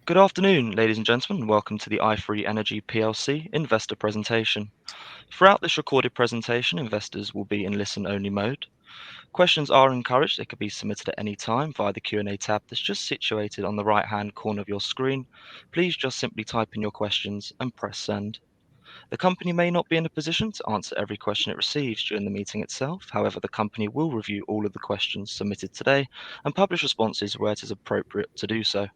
Good afternoon, ladies and gentlemen. Welcome to the i3 Energy PLC investor presentation. Throughout this recorded presentation, investors will be in listen-only mode. Questions are encouraged. They can be submitted at any time via the Q&A tab that's just situated on the right-hand corner of your screen. Please just simply type in your questions and press send. The company may not be in a position to answer every question it receives during the meeting itself. However, the company will review all of the questions submitted today and publish responses where it is appropriate to do so.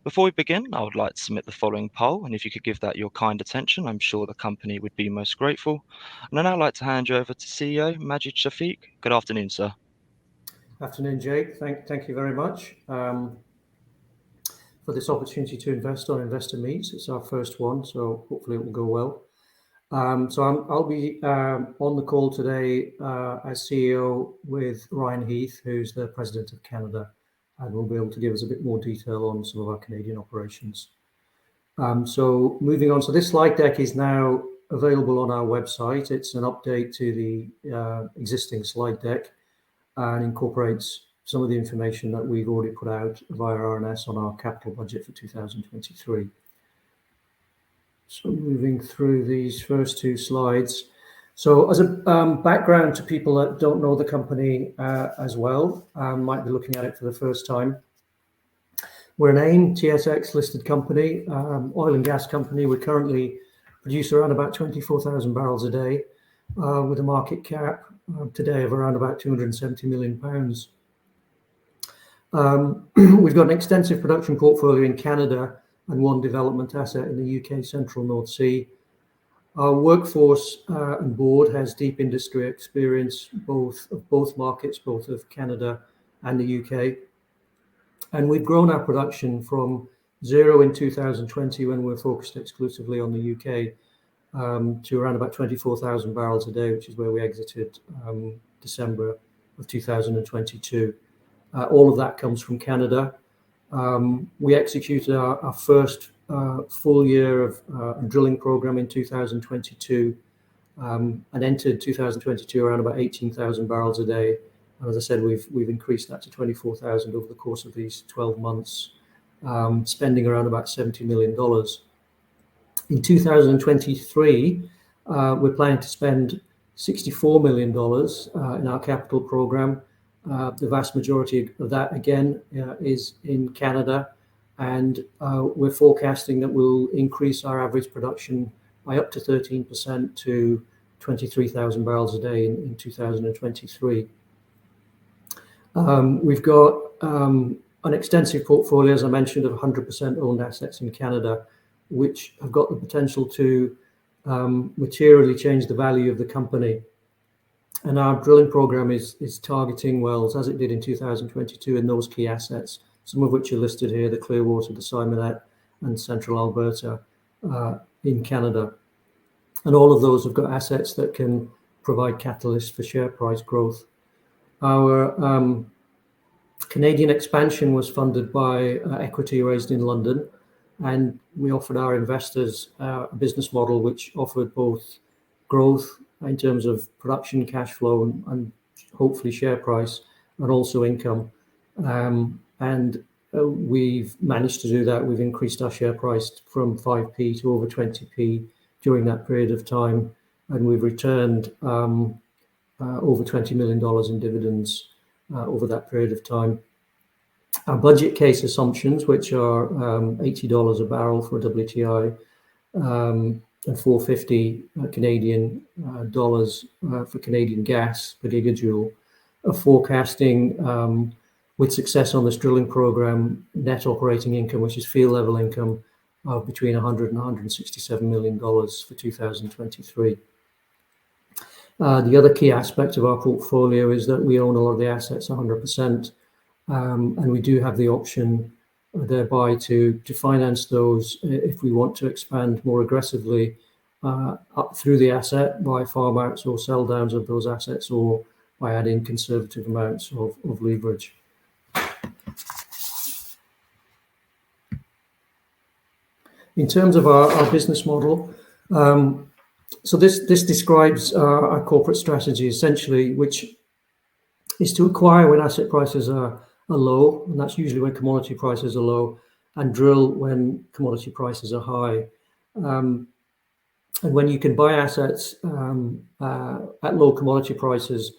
Before we begin, I would like to submit the following poll, and if you could give that your kind attention, I'm sure the company would be most grateful. And I'd now like to hand you over to CEO Majid Shafiq. Good afternoon, sir. Afternoon, Jake. Thank you very much for this opportunity to invest on Investor Meets. It's our first one, so hopefully it will go well. I'll be on the call today as CEO with Ryan Heath, who's the President of Canada, and will be able to give us a bit more detail on some of our Canadian operations. Moving on, so this slide deck is now available on our website. It's an update to the existing slide deck and incorporates some of the information that we've already put out via RNS on our capital budget for 2023. So moving through these first two slides. So as a background to people that don't know the company as well, might be looking at it for the first time. We're an AIM TSX listed company, oil and gas company. We currently produce around about 24,000 barrels a day with a market cap today of around about 270 million pounds. We've got an extensive production portfolio in Canada and one development asset in the UK Central North Sea. Our workforce and board has deep industry experience of both markets, both of Canada and the UK. And we've grown our production from zero in 2020 when we were focused exclusively on the UK to around about 24,000 barrels a day, which is where we exited December of 2022. All of that comes from Canada. We executed our first full year of drilling program in 2022 and entered 2022 around about 18,000 barrels a day. And as I said, we've increased that to 24,000 over the course of these 12 months, spending around about $70 million. In 2023, we're planning to spend $64 million in our capital program. The vast majority of that, again, is in Canada, and we're forecasting that we'll increase our average production by up to 13% to 23,000 barrels a day in 2023. We've got an extensive portfolio, as I mentioned, of 100% owned assets in Canada, which have got the potential to materially change the value of the company. And our drilling program is targeting wells, as it did in 2022, in those key assets, some of which are listed here, the Clearwater, the Simonette, and Central Alberta in Canada. And all of those have got assets that can provide catalysts for share price growth. Our Canadian expansion was funded by equity raised in London, and we offered our investors a business model which offered both growth in terms of production, cash flow, and hopefully share price, and also income. And we've managed to do that. We've increased our share price from 5p to over 20p during that period of time, and we've returned over $20 million in dividends over that period of time. Our budget case assumptions, which are $80 a barrel for WTI, and 450 Canadian dollars for Canadian gas per gigajoule, are forecasting, with success on this drilling program, net operating income, which is field level income, of between $100 and $167 million for 2023. The other key aspect of our portfolio is that we own all of the assets 100%, and we do have the option thereby to finance those if we want to expand more aggressively up through the asset by farm outs or sell downs of those assets, or by adding conservative amounts of leverage. In terms of our business model, so this describes our corporate strategy essentially, which is to acquire when asset prices are low, and that's usually when commodity prices are low, and drill when commodity prices are high. And when you can buy assets at low commodity prices,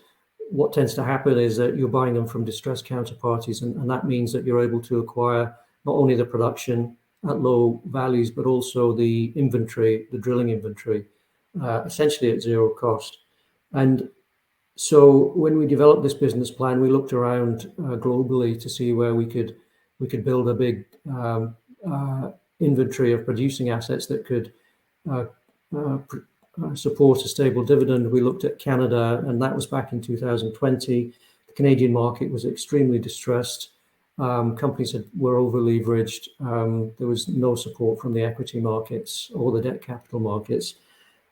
what tends to happen is that you're buying them from distressed counterparties, and that means that you're able to acquire not only the production at low values, but also the inventory, the drilling inventory, essentially at zero cost. And so when we developed this business plan, we looked around globally to see where we could build a big inventory of producing assets that could support a stable dividend. We looked at Canada, and that was back in 2020. The Canadian market was extremely distressed. Companies were over leveraged. There was no support from the equity markets or the debt capital markets.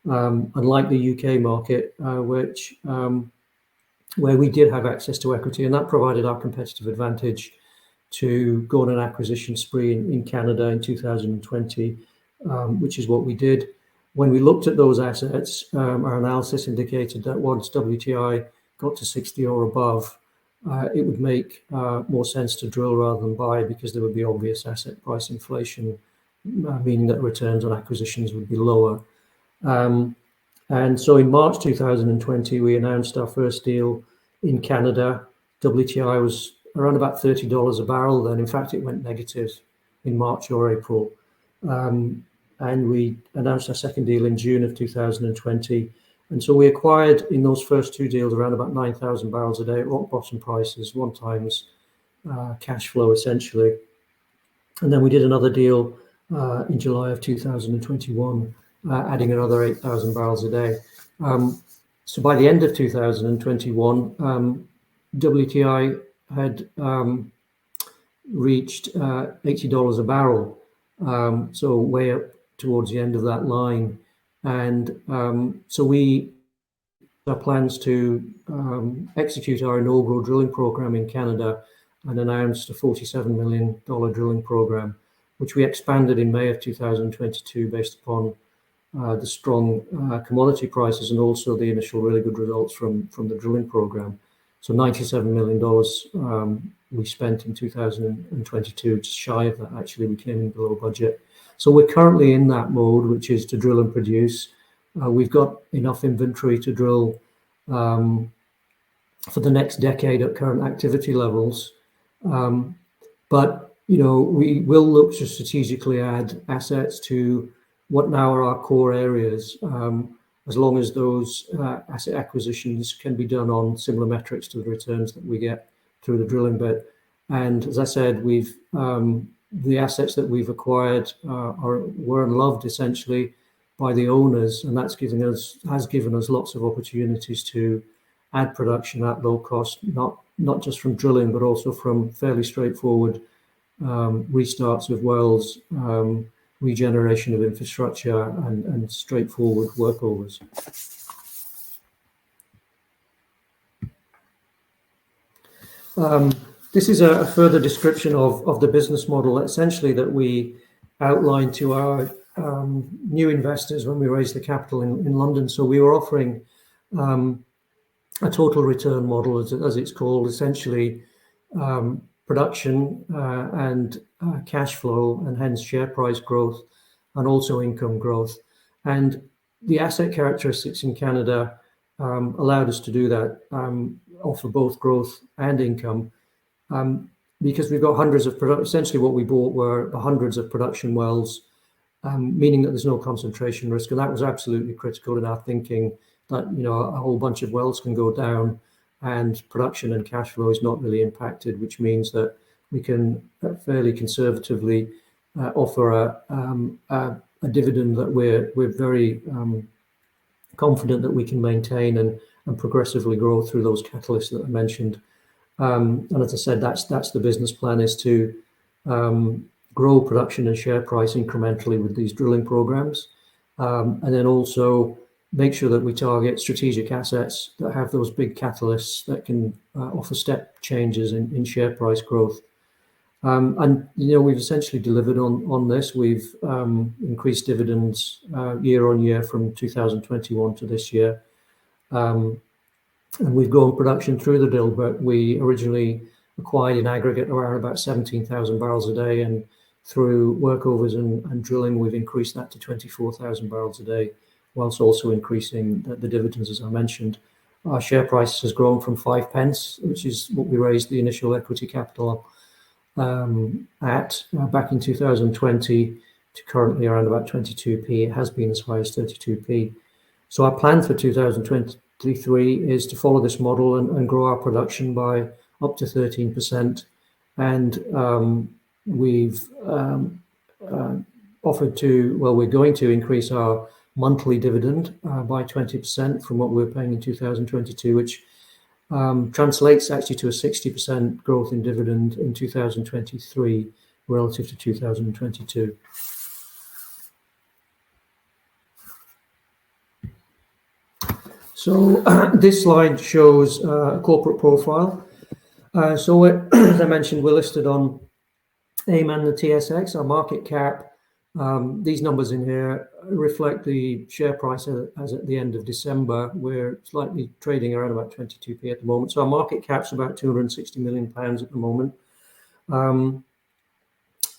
Unlike the UK market, where we did have access to equity, and that provided our competitive advantage to go on an acquisition spree in Canada in 2020, which is what we did. When we looked at those assets, our analysis indicated that once WTI got to 60 or above, it would make more sense to drill rather than buy, because there would be obvious asset price inflation, meaning that returns on acquisitions would be lower. And so in March 2020, we announced our first deal in Canada. WTI was around about $30 a barrel then. In fact, it went negative in March or April. And we announced our second deal in June of 2020. And so we acquired in those first two deals around about 9,000 barrels a day at rock bottom prices, 1 times cash flow essentially. And then we did another deal in July of 2021, adding another 8,000 barrels a day. So by the end of 2021, WTI had reached $80 a barrel. So way up towards the end of that line. And so our plans to execute our inaugural drilling program in Canada, and announced a $47 million drilling program, which we expanded in May of 2022 based upon the strong commodity prices and also the initial really good results from the drilling program. So $97 million we spent in 2022, just shy of that actually. We came in below budget. So we're currently in that mode, which is to drill and produce. We've got enough inventory to drill for the next decade at current activity levels. But, you know, we will look to strategically add assets to what now are our core areas, as long as those asset acquisitions can be done on similar metrics to the returns that we get through the drilling bit. And as I said, the assets that we've acquired were unloved essentially by the owners, and has given us lots of opportunities to add production at low cost, not just from drilling, but also from fairly straightforward restarts of wells, regeneration of infrastructure, and straightforward workovers. This is a further description of the business model, essentially, that we outlined to our new investors when we raised the capital in London. So we were offering a total return model, as it's called, essentially production and cash flow, and hence share price growth, and also income growth. And the asset characteristics in Canada allowed us to do that, offer both growth and income, because we've got hundreds of essentially what we bought were hundreds of production wells, meaning that there's no concentration risk. And that was absolutely critical in our thinking, that, you know, a whole bunch of wells can go down and production and cash flow is not really impacted, which means that we can fairly conservatively offer a dividend that we're very confident that we can maintain and progressively grow through those catalysts that I mentioned. And as I said, that's the business plan, is to grow production and share price incrementally with these drilling programs, and then also make sure that we target strategic assets that have those big catalysts that can offer step changes in share price growth. And, you know, we've essentially delivered on this. We've increased dividends year on year from 2021 to this year. And we've grown production through the Dilbert. We originally acquired in aggregate around about 17,000 barrels a day, and through workovers and drilling, we've increased that to 24,000 barrels a day, whilst also increasing the dividends, as I mentioned. Our share price has grown from 5 pence, which is what we raised the initial equity capital at back in 2020, to currently around about 22p. It has been as high as 32p. So our plan for 2023 is to follow this model and grow our production by up to 13%. And we've offered to, well, we're going to increase our monthly dividend by 20% from what we were paying in 2022, which translates actually to a 60% growth in dividend in 2023 relative to 2022. So this slide shows a corporate profile. As I mentioned, we're listed on AIM and the TSX. Our market cap, these numbers in here reflect the share price as at the end of December. We're slightly trading around about 22p at the moment. So our market cap's about £260 million at the moment.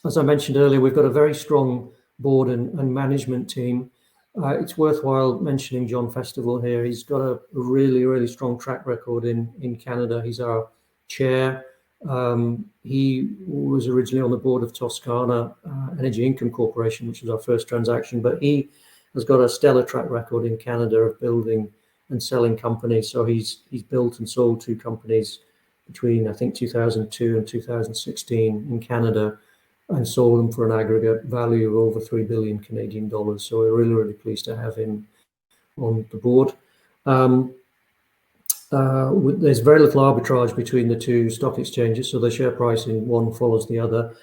As I mentioned earlier, we've got a very strong board and management team. It's worthwhile mentioning John Festival here. He's got a really, really strong track record in Canada. He's our chair. He was originally on the board of Toscana Energy Income Corporation, which was our first transaction, but he has got a stellar track record in Canada of building and selling companies. So he's built and sold 2 companies between, I think, 2002 and 2016 in Canada, and sold them for an aggregate value of over 3 billion Canadian dollars. So we're really, really pleased to have him on the board. There's very little arbitrage between the 2 stock exchanges, so the share price in one follows the other.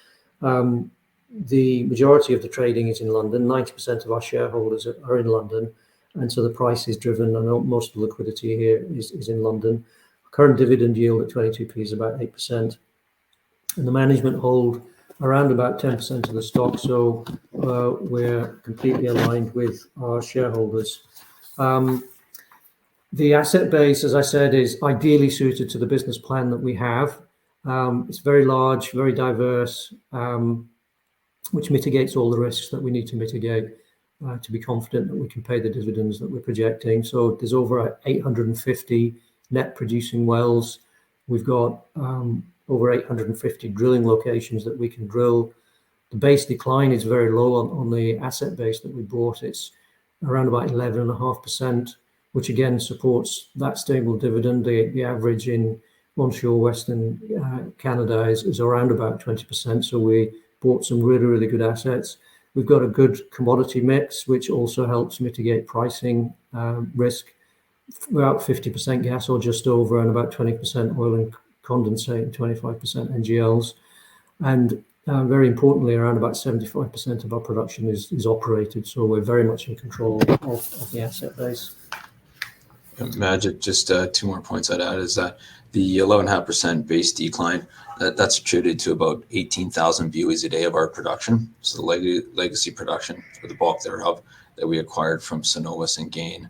The majority of the trading is in London. 90% of our shareholders are in London, and so the price is driven, and most of the liquidity here is in London. Current dividend yield at 22p is about 8%, and the management hold around about 10% of the stock, so we're completely aligned with our shareholders. The asset base, as I said, is ideally suited to the business plan that we have. It's very large, very diverse, which mitigates all the risks that we need to mitigate to be confident that we can pay the dividends that we're projecting. So there's over 850 net producing wells. We've got over 850 drilling locations that we can drill. The base decline is very low on the asset base that we bought. It's around about 11.5%, which again supports that stable dividend. The average in onshore Western Canada is around about 20%. So we bought some really, really good assets. We've got a good commodity mix, which also helps mitigate pricing risk. About 50% gas or just over, and about 20% oil and condensate, and 25% NGLs. And very importantly, around about 75% of our production is operated. So we're very much in control of the asset base. Magic, just 2 more points I'd add is that the 11.5% base decline, that's attributed to about 18,000 BOEs a day of our production. So the legacy production, for the bulk thereof, that we acquired from Cenovus and Gain.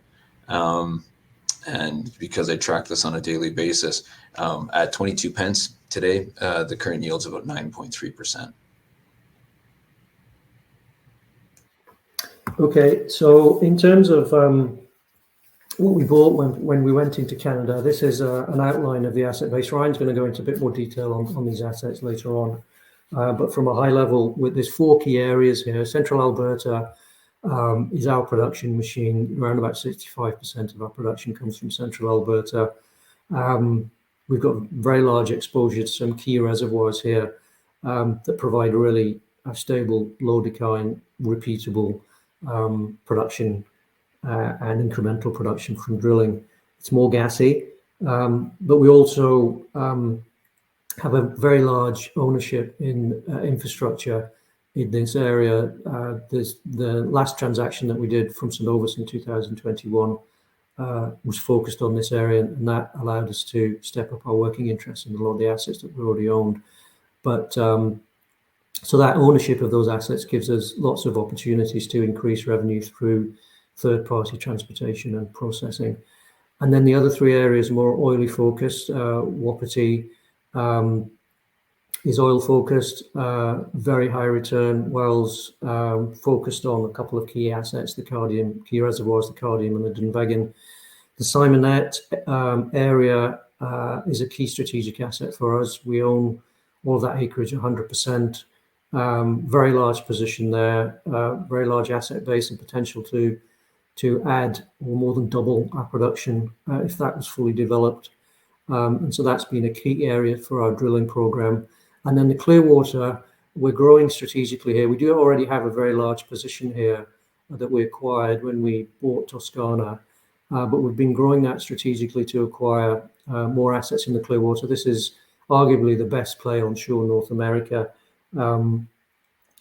And because I track this on a daily basis, at 22 pence today, the current yield's about 9.3%. Okay, so in terms of what we bought when we went into Canada, this is an outline of the asset base. Ryan's going to go into a bit more detail on these assets later on. But from a high level, there's 4 key areas here. Central Alberta is our production machine. Around about 65% of our production comes from Central Alberta. We've got very large exposure to some key reservoirs here that provide really a stable, low decline, repeatable production and incremental production from drilling. It's more gassy, but we also have a very large ownership in infrastructure in this area. There's the last transaction that we did from Cenovus in 2021 was focused on this area, and that allowed us to step up our working interest in a lot of the assets that we already owned. But so that ownership of those assets gives us lots of opportunities to increase revenue through third-party transportation and processing. And then the other 3 areas more oily focused, Wapiti, is oil focused, very high return wells, focused on a couple of key assets, key reservoirs, the Cardium and the Dunvegan. The Simonette area is a key strategic asset for us. We own all of that acreage 100%. Very large position there, very large asset base and potential to add or more than double our production if that was fully developed. And so that's been a key area for our drilling program. And then the Clearwater, we're growing strategically here. We do already have a very large position here that we acquired when we bought Toscana, but we've been growing that strategically to acquire more assets in the Clearwater. This is arguably the best play onshore North America.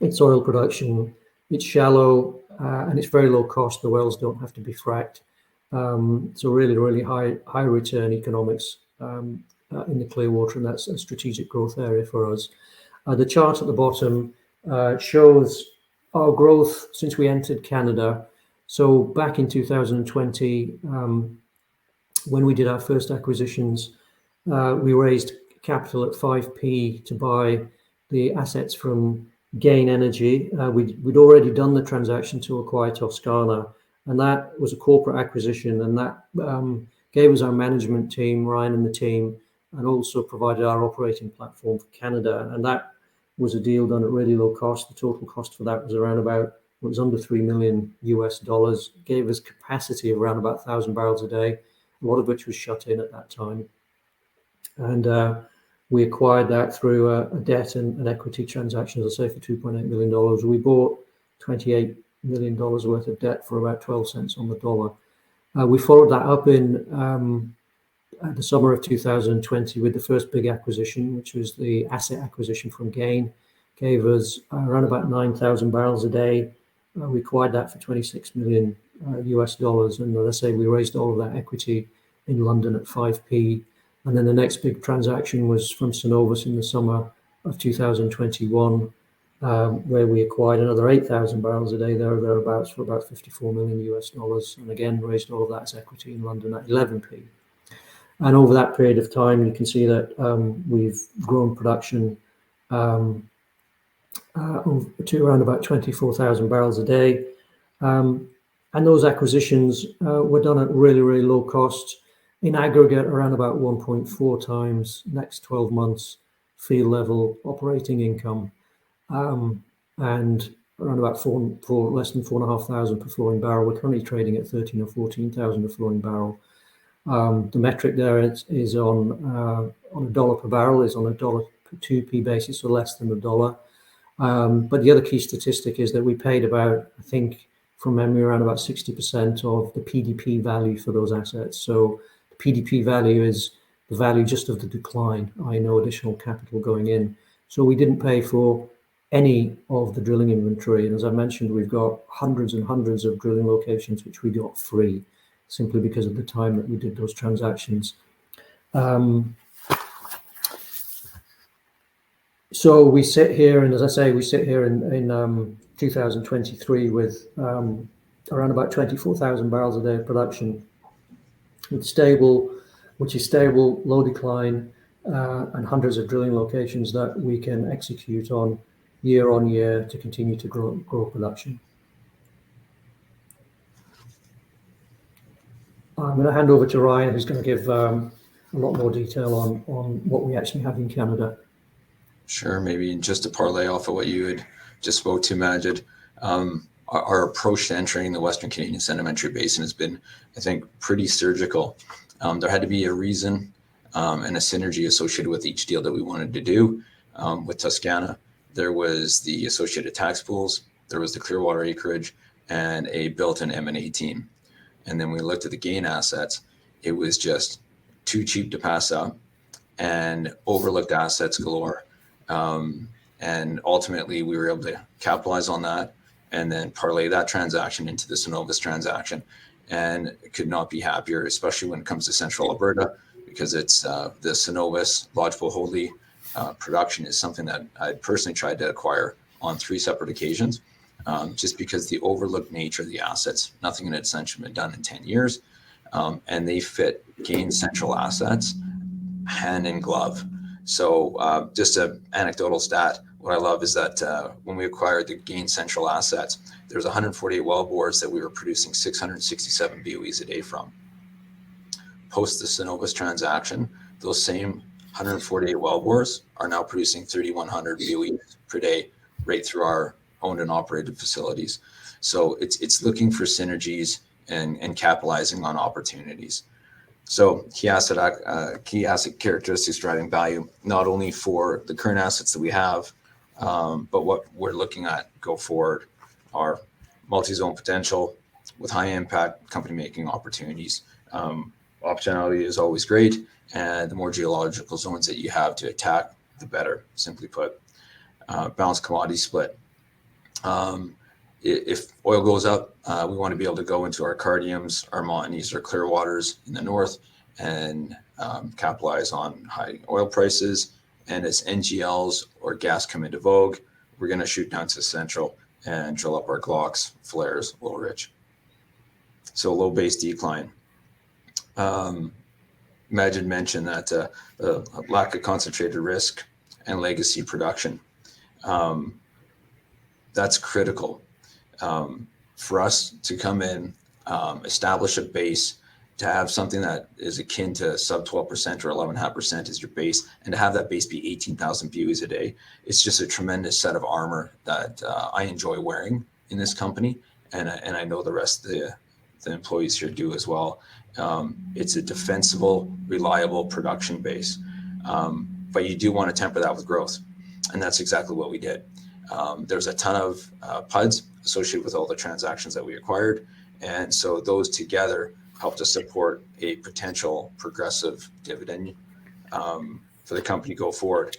It's oil production, it's shallow, and it's very low cost. The wells don't have to be fracked. So really high return economics in the Clearwater, and that's a strategic growth area for us. The chart at the bottom shows our growth since we entered Canada. So back in 2020, when we did our first acquisitions, we raised capital at 5p to buy the assets from Gain Energy. We'd already done the transaction to acquire Toscana, and that was a corporate acquisition, and that gave us our management team, Ryan and the team, and also provided our operating platform for Canada. And that was a deal done at really low cost. The total cost for that was around about, it was under $3 million US, gave us capacity of around about 1,000 barrels a day, a lot of which was shut in at that time. And we acquired that through a debt and equity transaction, as I say, for $2.8 million. We bought $28 million worth of debt for about 12 cents on the dollar. We followed that up in the summer of 2020 with the first big acquisition, which was the asset acquisition from Gain. Gave us around about 9,000 barrels a day. We acquired that for $26 million US. And as I say, we raised all of that equity in London at 5p. And then the next big transaction was from Cenovus in the summer of 2021, where we acquired another 8,000 barrels a day, thereabouts, for about $54 million US. And again, raised all of that as equity in London at 11p. And over that period of time, you can see that we've grown production to around about 24,000 barrels a day. And those acquisitions were done at really low cost. In aggregate, around about 1.4 times next 12 months field level operating income, and around about less than 4,500 per flowing barrel. We're currently trading at 13 or 14,000 per flowing barrel. The metric there is on $1 per barrel, is on a $2p basis, so less than $1. But the other key statistic is that we paid about, I think, from memory, around about 60% of the PDP value for those assets. So the PDP value is the value just of the decline, no additional capital going in. So we didn't pay for any of the drilling inventory. And as I mentioned, we've got hundreds and hundreds of drilling locations which we got free, simply because of the time that we did those transactions. So we sit here, and as I say, we sit here in 2023 with around about 24,000 barrels a day of production, with stable, low decline, and hundreds of drilling locations that we can execute on year to continue to grow production. I'm going to hand over to Ryan, who's going to give a lot more detail on what we actually have in Canada. Sure, maybe just to parlay off of what you had just spoke to, Majid. Our approach to entering the Western Canadian Sedimentary Basin has been, I think, pretty surgical. There had to be a reason and a synergy associated with each deal that we wanted to do. With Toscana, there was the associated tax pools, there was the Clearwater acreage, and a built-in M&A team. And then we looked at the Gain assets. It was just too cheap to pass up, and overlooked assets galore. And ultimately, we were able to capitalize on that and then parlay that transaction into the Cenovus transaction. And could not be happier, especially when it comes to Central Alberta, because it's the Cenovus Lodgepole Hoadley production is something that I personally tried to acquire on 3 separate occasions, just because the overlooked nature of the assets, nothing had essentially been done in 10 years. And they fit Gain Central assets hand in glove. So just an anecdotal stat, what I love is that when we acquired the Gain Central assets, there was 148 wellbores that we were producing 667 BOEs a day from. Post the Cenovus transaction, those same 148 wellbores are now producing 3,100 BOEs per day right through our owned and operated facilities. So it's looking for synergies and capitalizing on opportunities. So key asset characteristics driving value, not only for the current assets that we have, but what we're looking at go forward are multi-zone potential with high impact company making opportunities. Optionality is always great, and the more geological zones that you have to attack, the better, simply put. Balanced commodity split. If oil goes up, we want to be able to go into our Cardiums, our Montneys, our Clearwaters in the north and capitalize on high oil prices. And as NGLs or gas come into vogue, we're going to shoot down to Central and drill up our Glocks, flares, oil rich. So low base decline. Majid mentioned that the lack of concentrated risk and legacy production. That's critical for us to come in, establish a base, to have something that is akin to sub 12% or 11.5% as your base, and to have that base be 18,000 BOEs a day. It's just a tremendous set of armor that I enjoy wearing in this company, and I know the rest of the employees here do as well. It's a defensible, reliable production base, but you do want to temper that with growth, and that's exactly what we did. There's a ton of PUDs associated with all the transactions that we acquired, and so those together helped us support a potential progressive dividend for the company go forward.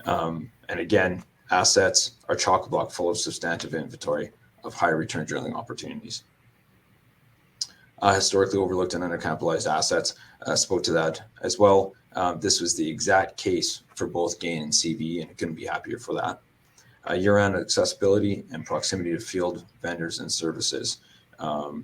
And again, assets are chock-a-block full of substantive inventory of high return drilling opportunities. Historically overlooked and undercapitalized assets, spoke to that as well. This was the exact case for both Gain and CV, and couldn't be happier for that. Year-round accessibility and proximity to field vendors and services.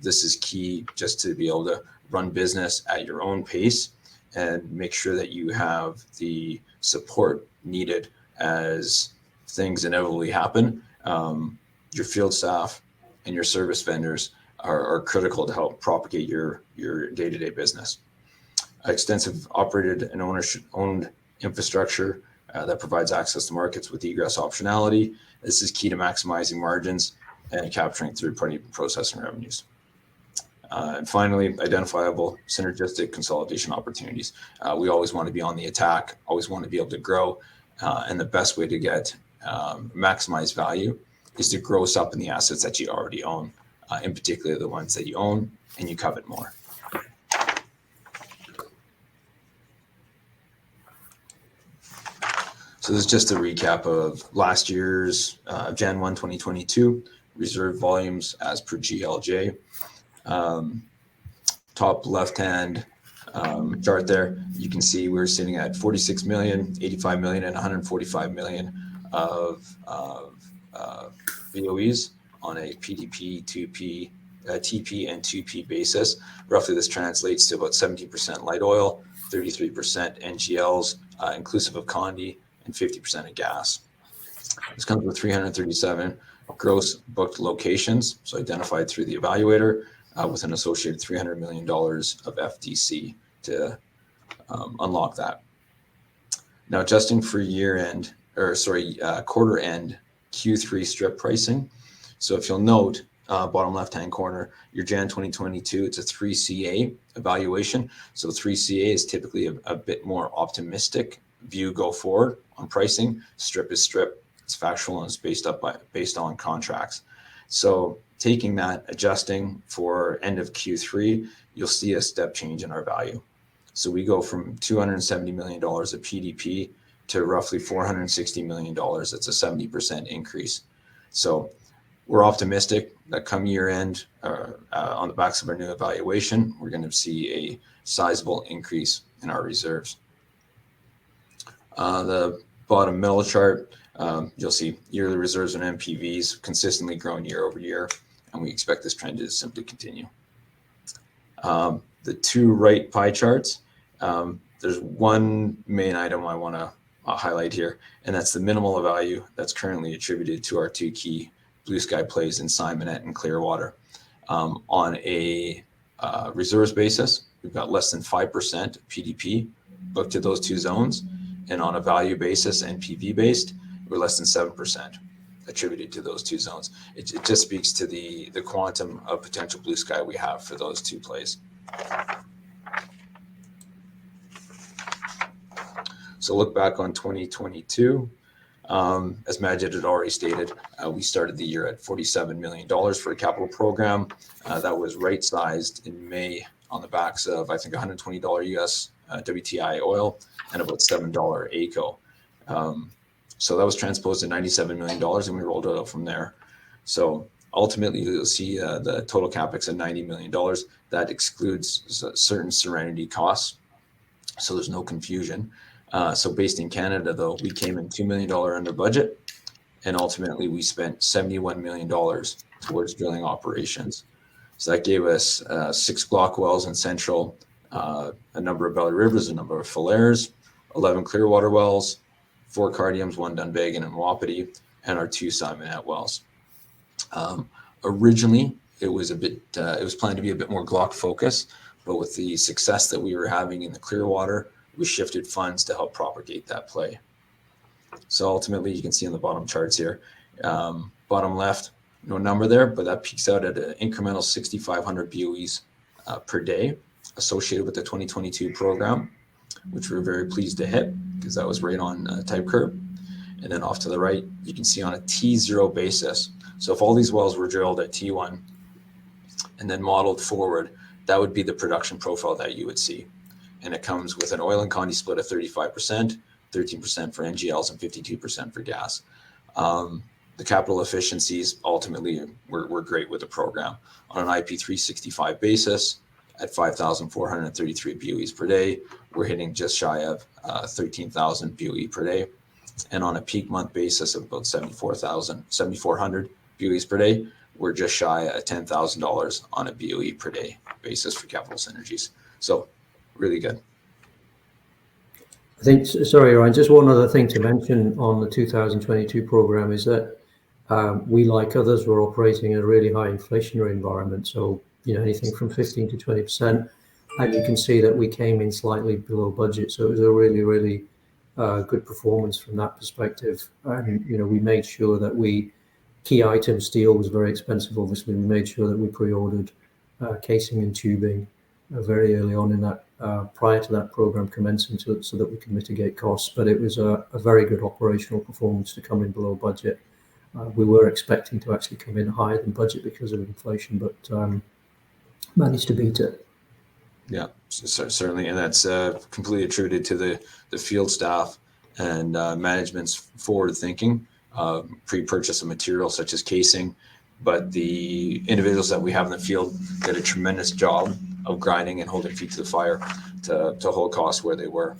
This is key just to be able to run business at your own pace and make sure that you have the support needed as things inevitably happen. Your field staff and your service vendors are critical to help propagate your day-to-day business. Extensive operated and owned infrastructure that provides access to markets with egress optionality. This is key to maximizing margins and capturing third-party processing revenues. And finally, identifiable synergistic consolidation opportunities. We always want to be on the attack, always want to be able to grow, and the best way to get maximize value is to gross up in the assets that you already own, in particular the ones that you own and you covet more. So this is just a recap of last year's Jan 1, 2022 reserve volumes as per GLJ. Top left-hand chart there, you can see we're sitting at 46 million, 85 million, and 145 million of BOEs on a PDP, 2P, TP, and 2P basis. Roughly, this translates to about 17% light oil, 33% NGLs, inclusive of condi, and 50% of gas. This comes with 337 gross booked locations, so identified through the evaluator, with an associated $300 million of FDC to unlock that. Now, adjusting for quarter end Q3 strip pricing. So if you'll note, bottom left-hand corner, your Jan 2022, it's a 3CA evaluation. So 3CA is typically a bit more optimistic view go forward on pricing. Strip is strip. It's factual and it's based on contracts. So taking that, adjusting for end of Q3, you'll see a step change in our value. So we go from $270 million of PDP to roughly $460 million. That's a 70% increase. So we're optimistic that come year end, on the backs of our new evaluation, we're going to see a sizable increase in our reserves. The bottom middle chart, you'll see yearly reserves and NPVs consistently growing year over year, and we expect this trend to simply continue. The two right pie charts, there's one main item I want to highlight here, and that's the minimal value that's currently attributed to our two key blue sky plays in Simonette and Clearwater. On a reserves basis, we've got less than 5% PDP booked to those two zones, and on a value basis, NPV based, we're less than 7% attributed to those two zones. It just speaks to the quantum of potential blue sky we have for those two plays. So look back on 2022. As Majid had already stated, we started the year at $47 million for a capital program. That was right-sized in May on the backs of, I think, $120 US WTI oil and about $7 AECO. So that was transposed to $97 million, and we rolled it out from there. So ultimately, you'll see the total capex at $90 million. That excludes certain Serenity costs, so there's no confusion. So based in Canada, though, we came in $2 million under budget, and ultimately we spent $71 million towards drilling operations. So that gave us 6 block wells in Central, a number of Belly Rivers, a number of Falairs, 11 Clearwater wells, 4 Cardiums, 1 Dunvegan and Wapiti, and our 2 Simonette wells. Originally, it was planned to be a bit more Glock focus, but with the success that we were having in the Clearwater, we shifted funds to help propagate that play. So ultimately, you can see on the bottom charts here, bottom left, no number there, but that peaks out at an incremental 6,500 BOEs per day associated with the 2022 program, which we're very pleased to hit because that was right on type curve. And then off to the right, you can see on a T0 basis. So if all these wells were drilled at T1 and then modeled forward, that would be the production profile that you would see. And it comes with an oil and condensate split of 35%, 13% for NGLs, and 52% for gas. The capital efficiencies ultimately were great with the program. On an IP365 basis, at 5,433 BOEs per day, we're hitting just shy of 13,000 BOE per day. And on a peak month basis of about 7,400 BOEs per day, we're just shy of $10,000 on a BOE per day basis for capital synergies. So really good. I think, sorry, Ryan, just one other thing to mention on the 2022 program is that we, like others, were operating in a really high inflationary environment. So, anything from 15 to 20%. And you can see that we came in slightly below budget. So it was a really, really good performance from that perspective. And, we made sure that key item steel was very expensive. Obviously, we made sure that we pre-ordered casing and tubing very early on in that, prior to that program commencing, so that we can mitigate costs. But it was a very good operational performance to come in below budget. We were expecting to actually come in higher than budget because of inflation, but managed to beat it. Yeah, certainly, and that's completely attributed to the field staff and management's forward thinking, pre-purchase of materials such as casing. But the individuals that we have in the field did a tremendous job of grinding and holding feet to the fire to hold costs where they were.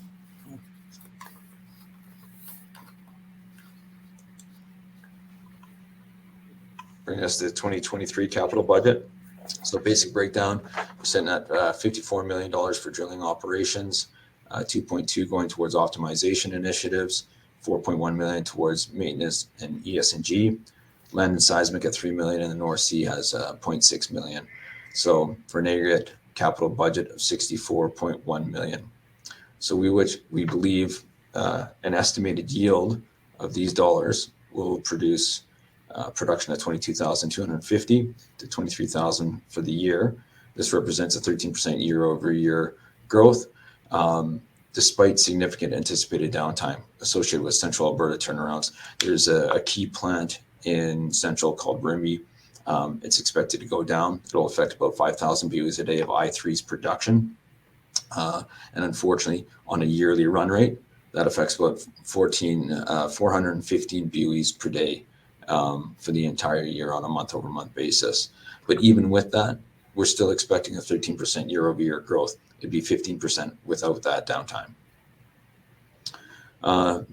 Bringing us to the 2023 capital budget. So basic breakdown, we're sitting at $54 million for drilling operations, 2.2 going towards optimization initiatives, 4.1 million towards maintenance and ES&G. Land and seismic at 3 million, and the North Sea has 0.6 million. So for an aggregate capital budget of 64.1 million. So we believe an estimated yield of these dollars will produce production at 22,250 to 23,000 for the year. This represents a 13% year-over-year growth, despite significant anticipated downtime associated with Central Alberta turnarounds. There's a key plant in Central called Rimbey. It's expected to go down. It'll affect about 5,000 BOEs a day of I3's production. And unfortunately, on a yearly run rate, that affects about 415 BOEs per day for the entire year on a month-over-month basis. But even with that, we're still expecting a 13% year-over-year growth. It'd be 15% without that downtime.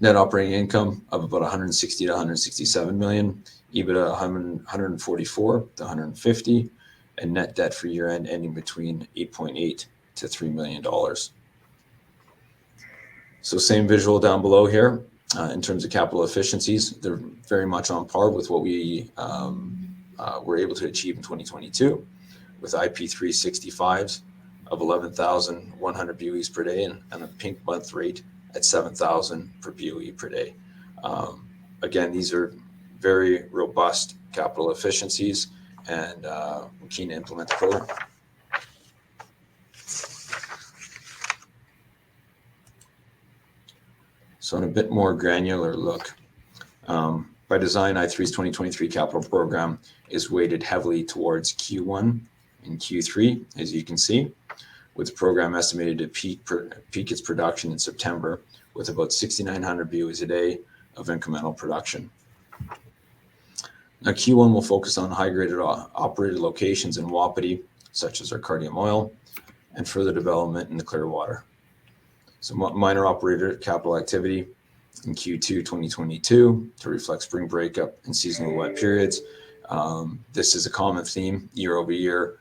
Net operating income of about 160 to 167 million, EBITDA 144 to 150, and net debt for year end ending between 8.8 to $3 million. So same visual down below here in terms of capital efficiencies. They're very much on par with what we were able to achieve in 2022 with IP365s of 11,100 BOEs per day and a pink month rate at 7,000 per BOE per day. Again, these are very robust capital efficiencies, and we're keen to implement the program. So in a bit more granular look, by design, i3's 2023 capital program is weighted heavily towards Q1 and Q3, as you can see, with the program estimated to peak its production in September with about 6,900 BOEs a day of incremental production. Now, Q1 will focus on high-graded operated locations in Wapiti, such as our Cardium Oil, and further development in the Clearwater. So minor operator capital activity in Q2 2022 to reflect spring breakup and seasonal wet periods. This is a common theme year over year.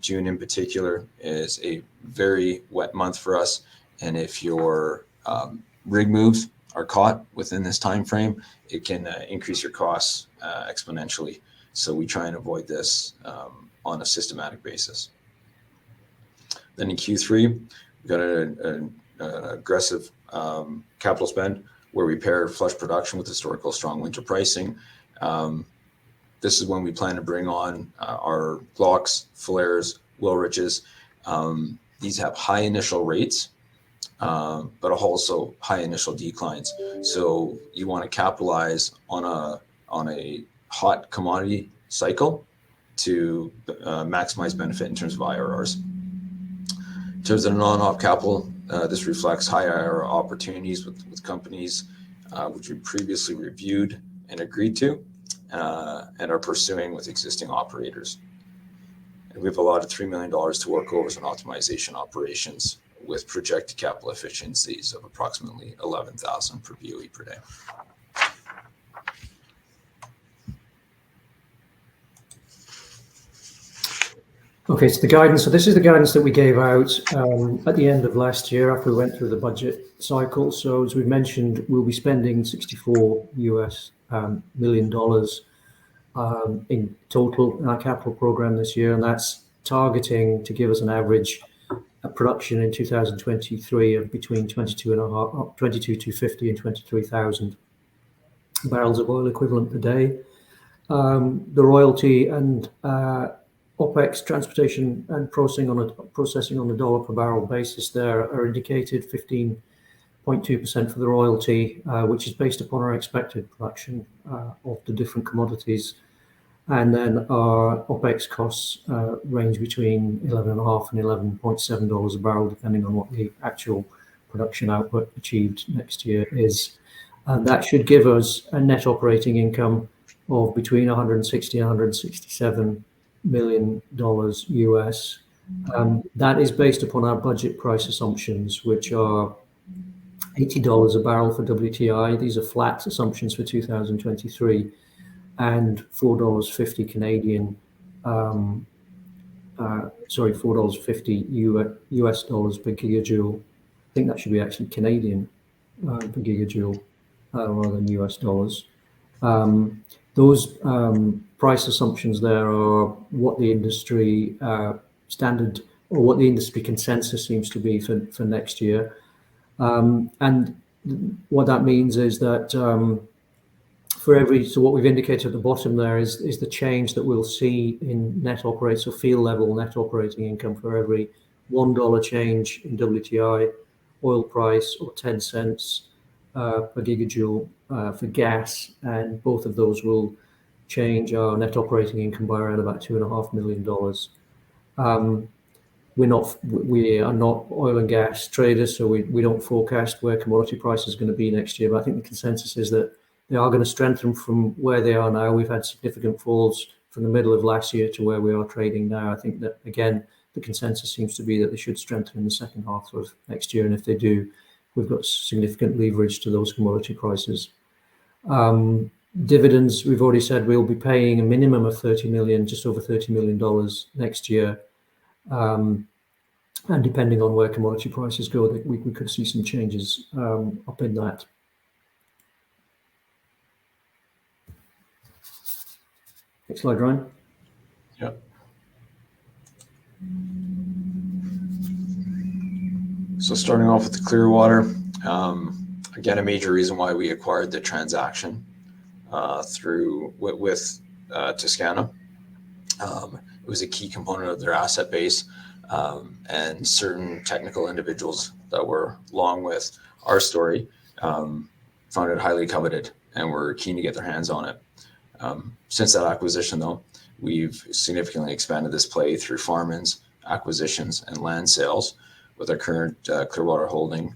June in particular is a very wet month for us, and if your rig moves are caught within this time frame, it can increase your costs exponentially. So we try and avoid this on a systematic basis. Then in Q3, we've got an aggressive capital spend where we pair flush production with historical strong winter pricing. This is when we plan to bring on our Glocks, flares, Wilriches. These have high initial rates, but also high initial declines. So you want to capitalize on a hot commodity cycle to maximize benefit in terms of IRRs. In terms of non-op capital, this reflects high IRR opportunities with companies which we previously reviewed and agreed to and are pursuing with existing operators. And we have allotted $3 million to workovers and optimization operations with projected capital efficiencies of approximately 11,000 per BOE per day. Okay, so the guidance. So this is the guidance that we gave out at the end of last year after we went through the budget cycle. So as we mentioned, we'll be spending $64 million in total in our capital program this year, and that's targeting to give us an average production in 2023 of between 22,250 and 23,000 barrels of oil equivalent per day. The royalty and OPEX, transportation and processing on a dollar per barrel basis there are indicated 15.2% for the royalty, which is based upon our expected production of the different commodities. And then our OPEX costs range between $11.5 and $11.7 a barrel, depending on what the actual production output achieved next year is. And that should give us a net operating income of between 160 and 167 million dollars US. That is based upon our budget price assumptions, which are $80 a barrel for WTI. These are flat assumptions for 2023, and $4.50 Canadian. $4.50 US dollars per gigajoule. I think that should be actually Canadian per gigajoule rather than US dollars. Those price assumptions there are what the industry standard or what the industry consensus seems to be for next year. And what that means is that so what we've indicated at the bottom there is the change that we'll see in net operating, so field level net operating income for every $1 change in WTI oil price or 10 cents per gigajoule for gas, and both of those will change our net operating income by around about $2.5 million. We are not oil and gas traders, so we don't forecast where commodity price is going to be next year. But I think the consensus is that they are going to strengthen from where they are now. We've had significant falls from the middle of last year to where we are trading now. I think that, again, the consensus seems to be that they should strengthen in the second half of next year. And if they do, we've got significant leverage to those commodity prices. Dividends, we've already said we'll be paying a minimum of $30 million, just over $30 million next year. And depending on where commodity prices go, we could see some changes up in that. Next slide, Ryan. Yep. So starting off with the Clearwater, again, a major reason why we acquired the transaction with Toscana. It was a key component of their asset base, and certain technical individuals that were along with our story found it highly coveted and were keen to get their hands on it. Since that acquisition, though, we've significantly expanded this play through farm-ins, acquisitions, and land sales, with our current Clearwater holding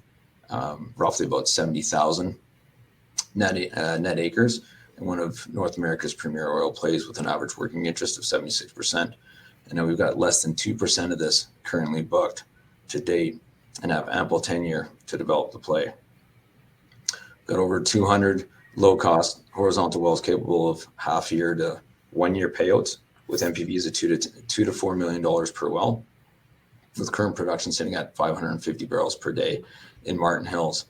roughly about 70,000 net acres, and one of North America's premier oil plays with an average working interest of 76%. And now we've got less than 2% of this currently booked to date and have ample tenure to develop the play. Got over 200 low-cost horizontal wells capable of half-year to 1-year payouts with NPVs of $2 to $4 million per well, with current production sitting at 550 barrels per day in Martin Hills.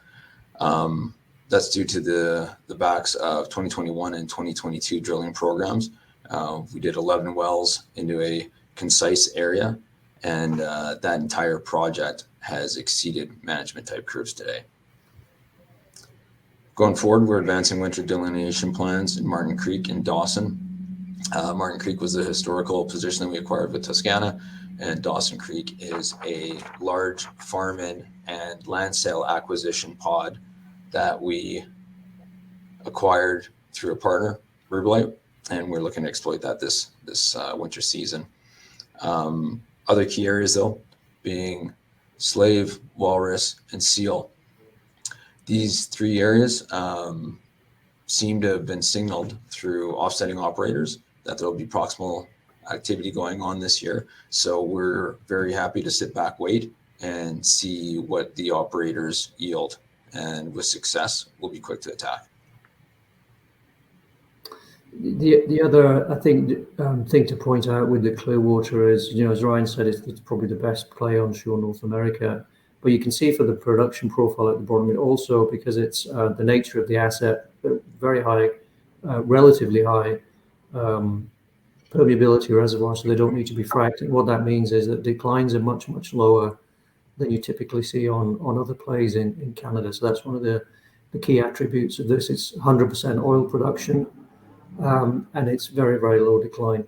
That's due to the backs of 2021 and 2022 drilling programs. We did 11 wells into a concise area, and that entire project has exceeded management type curves today. Going forward, we're advancing winter delineation plans in Martin Creek and Dawson. Martin Creek was the historical position that we acquired with Toscana, and Dawson Creek is a large farm-in and land sale acquisition pod that we acquired through a partner, Riverlight, and we're looking to exploit that this winter season. Other key areas, though, being Slave, Walrus, and Seal. These three areas seem to have been signaled through offsetting operators that there will be proximal activity going on this year. So we're very happy to sit back, wait, and see what the operators yield. And with success, we'll be quick to attack. The other, I think, thing to point out with the Clearwater is, as Ryan said, it's probably the best play onshore North America. But you can see for the production profile at the bottom, it also, because it's the nature of the asset, very high, relatively high permeability reservoir, so they don't need to be fracked. And what that means is that declines are much, much lower than you typically see on other plays in Canada. So that's one of the key attributes of this. It's 100% oil production, and it's very, very low decline.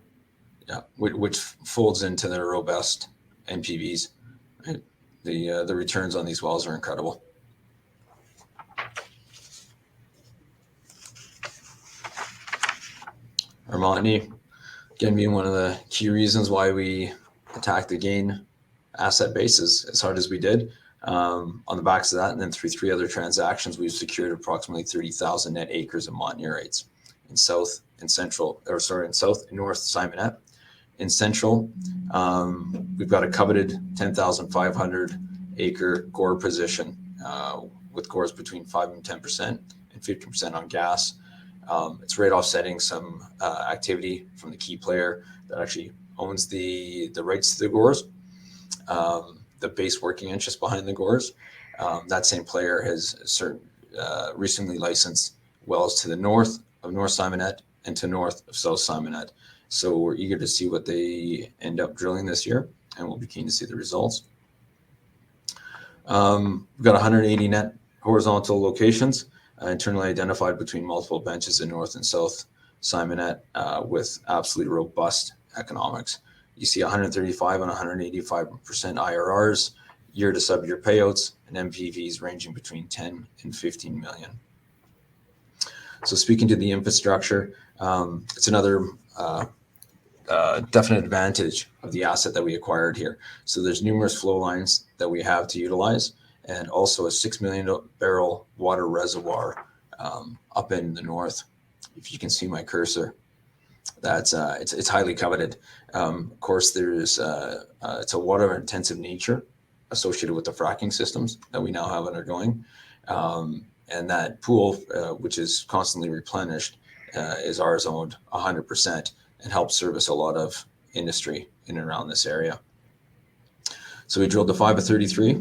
Yeah, which folds into their robust NPVs. Right? The returns on these wells are incredible. Our Montney, again, being one of the key reasons why we attacked the gain asset base as hard as we did. On the backs of that, and then through 3 other transactions, we've secured approximately 30,000 net acres of Montney rights in South and North Simonette. In Central, we've got a coveted 10,500 acre GORR position with GORRs between 5 and 10% and 50% on gas. It's right offsetting some activity from the key player that actually owns the rights to the GORRs, the base working interest behind the GORRs. That same player has recently licensed wells to the north of North Simonette and to north of South Simonette. So we're eager to see what they end up drilling this year, and we'll be keen to see the results. We've got 180 net horizontal locations internally identified between multiple benches in North and South Simonette with absolutely robust economics. You see 135 and 185% IRRs, year to sub-year payouts, and MPVs ranging between 10 and 15 million. So speaking to the infrastructure, it's another definite advantage of the asset that we acquired here. So there's numerous flow lines that we have to utilize, and also a 6 million barrel water reservoir up in the north. If you can see my cursor, that's it's highly coveted. Of course, there's it's a water intensive nature associated with the fracking systems that we now have undergoing, and that pool, which is constantly replenished, is ours owned 100% and helps service a lot of industry in and around this area. So we drilled the 5 of 33.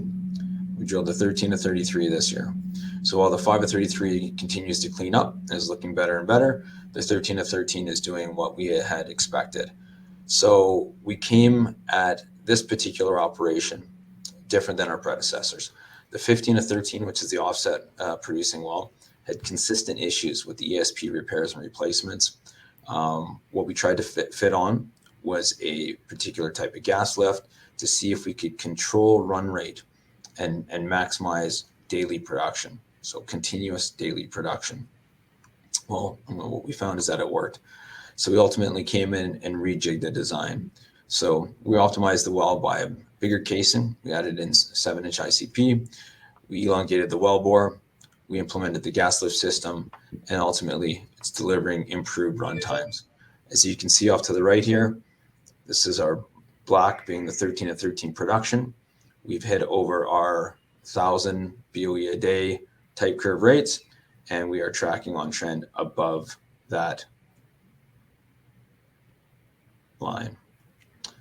We drilled the 13 of 33 this year. So while the 5 of 33 continues to clean up and is looking better and better, the 13 of 13 is doing what we had expected. So we came at this particular operation different than our predecessors. The 15 of 13, which is the offset producing well, had consistent issues with the ESP repairs and replacements. What we tried to fit on was a particular type of gas lift to see if we could control run rate and maximize daily production. So continuous daily production. Well, what we found is that it worked. So we ultimately came in and rejigged the design. So we optimized the well by a bigger casing. We added in 7-inch ICP. We elongated the well bore. We implemented the gas lift system, and ultimately it's delivering improved run times. As you can see off to the right here, this is our black being the 13 of 13 production. We've hit over our 1,000 BOE a day type curve rates, and we are tracking on trend above that line.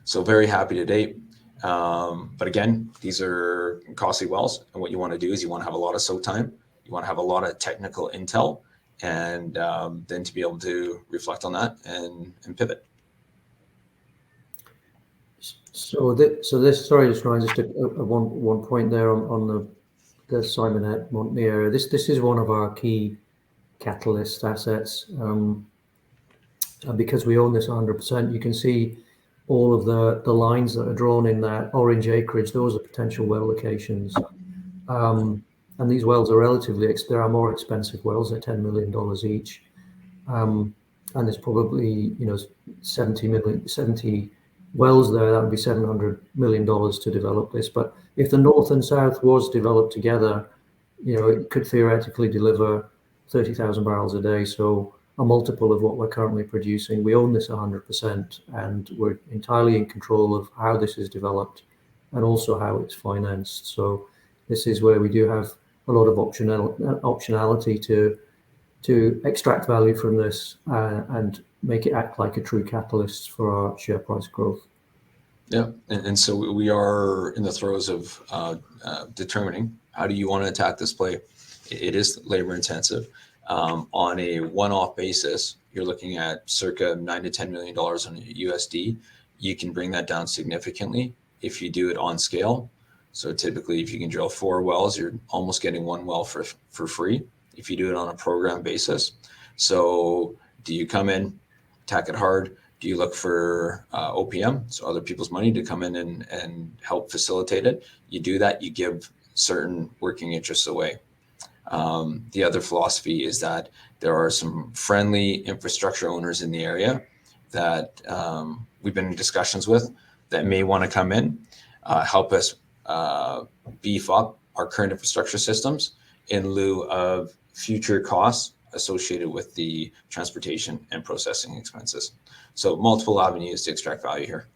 So very happy to date. But again, these are costly wells, and what you want to do is you want to have a lot of soak time. You want to have a lot of technical intel, and then to be able to reflect on that and pivot. So this, sorry, just Ryan, just one point there on the Simonette Montney area. This is one of our key catalyst assets. Because we own this 100%, you can see all of the lines that are drawn in that orange acreage. Those are potential well locations. And these wells are there are more expensive wells. They're $10 million each. And there's probably, 70 wells there. That would be $700 million to develop this. But if the north and south was developed together, it could theoretically deliver 30,000 barrels a day. So a multiple of what we're currently producing. We own this 100%, and we're entirely in control of how this is developed and also how it's financed. So this is where we do have a lot of optionality to extract value from this and make it act like a true catalyst for our share price growth. Yeah, and so we are in the throes of determining how do you want to attack this play. It is labor intensive. On a one-off basis, you're looking at circa $9 to $10 million on USD. You can bring that down significantly if you do it on scale. So typically, if you can drill 4 wells, you're almost getting 1 well for free if you do it on a program basis. So do you come in, attack it hard? Do you look for OPM, so other people's money, to come in and help facilitate it? You do that, you give certain working interests away. The other philosophy is that there are some friendly infrastructure owners in the area that we've been in discussions with that may want to come in, help us beef up our current infrastructure systems in lieu of future costs associated with the transportation and processing expenses. So multiple avenues to extract value here.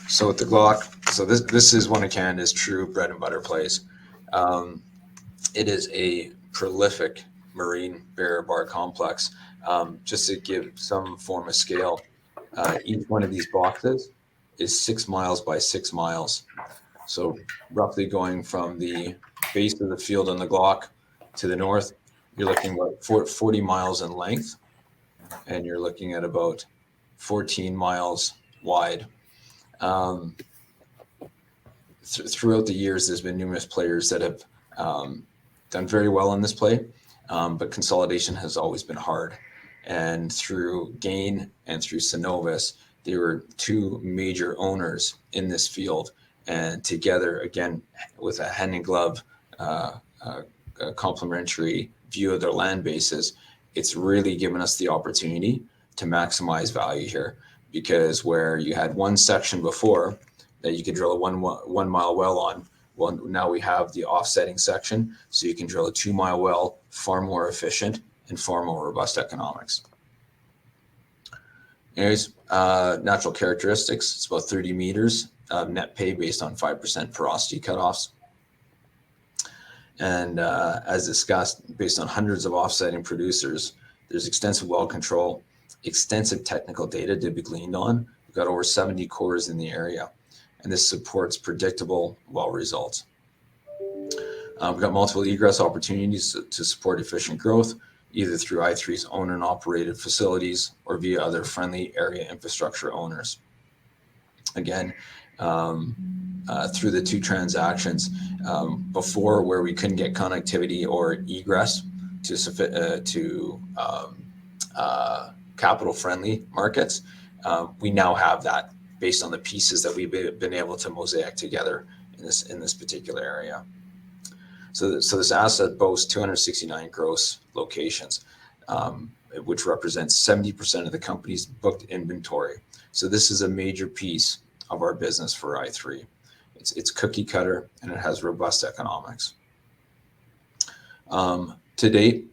So with the Glock, so this is one of Canada's true bread and butter plays. It is a prolific marine barrier bar complex. Just to give some form of scale, each one of these boxes is 6 miles by 6 miles. So roughly going from the base of the field on the Glock to the north, you're looking at 40 miles in length, and you're looking at about 14 miles wide. Throughout the years, there's been numerous players that have done very well in this play, but consolidation has always been hard. And through Gain and through Cenovus, there were 2 major owners in this field, and together, again, with a hand in glove, a complementary view of their land bases, it's really given us the opportunity to maximize value here. Because where you had one section before that you could drill a 1 mile well on, well, now we have the offsetting section, so you can drill a 2 mile well, far more efficient and far more robust economics. Anyways, natural characteristics, it's about 30 meters net pay based on 5% porosity cutoffs. And as discussed, based on hundreds of offsetting producers, There's extensive well control, extensive technical data to be gleaned on. We've got over 70 cores in the area, and this supports predictable well results. We've got multiple egress opportunities to support efficient growth, either through i3's owned and operated facilities or via other friendly area infrastructure owners. Again, through the two transactions, before where we couldn't get connectivity or egress to capital-friendly markets, we now have that based on the pieces that we've been able to mosaic together in this particular area. So this asset boasts 269 gross locations, which represents 70% of the company's booked inventory. So this is a major piece of our business for i3. It's cookie cutter, and it has robust economics. To date,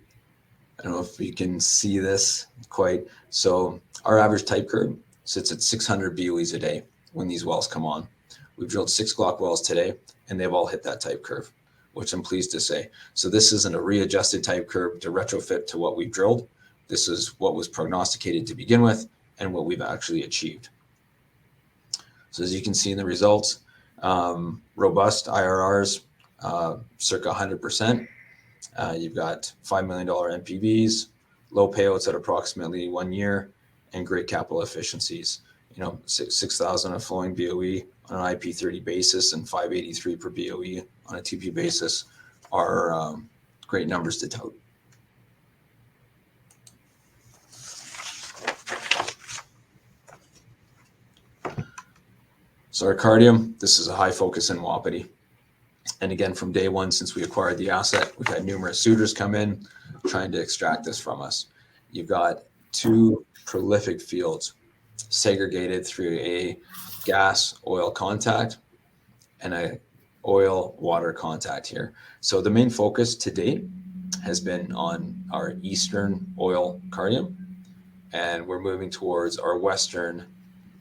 I don't know if you can see this quite. So our average type curve sits at 600 BOEs a day when these wells come on. We've drilled 6 Glock wells today, and they've all hit that type curve, which I'm pleased to say. So this isn't a readjusted type curve to retrofit to what we've drilled. This is what was prognosticated to begin with and what we've actually achieved. So as you can see in the results, robust IRRs, circa 100%. You've got $5 million NPVs, low payouts at approximately 1 year, and great capital efficiencies. 6,000 a flowing BOE on an IP30 basis and 583 per BOE on a 2P basis are great numbers to tout. So our Cardium, this is a high focus in Wapiti. And again, from day one, since we acquired the asset, we've had numerous suitors come in trying to extract this from us. You've got 2 prolific fields segregated through a gas oil contact and a oil water contact here. So the main focus to date has been on our eastern oil Cardium, and we're moving towards our western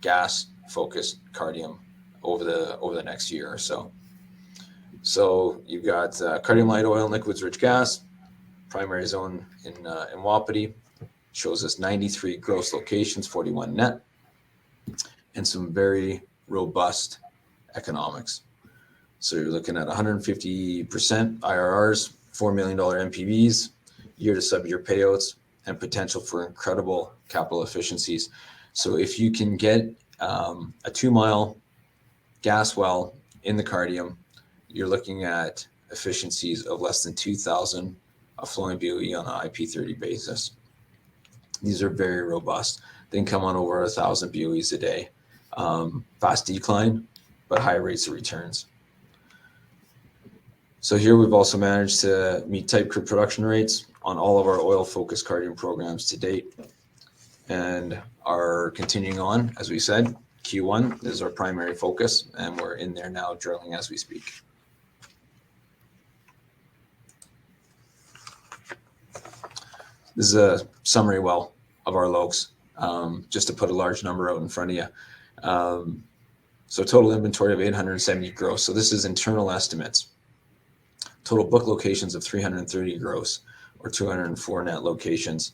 gas focused Cardium over the next year or so. So you've got Cardium light oil and liquids rich gas, primary zone in Wapiti, shows us 93 gross locations, 41 net, and some very robust economics. So you're looking at 150% IRRs, $4 million NPVs, year to sub-year payouts, and potential for incredible capital efficiencies. So if you can get a 2-mile gas well in the Cardium, you're looking at efficiencies of less than 2,000 a flowing BOE on an IP30 basis. These are very robust. They can come on over 1,000 BOEs a day. Fast decline, but high rates of returns. So here we've also managed to meet type curve production rates on all of our oil-focused Cardium programs to date, and are continuing on. As we said, Q1 is our primary focus, and we're in there now drilling as we speak. This is a summary well of our logs, just to put a large number out in front of you. So total inventory of 870 gross. So this is internal estimates. Total book locations of 330 gross, or 204 net locations,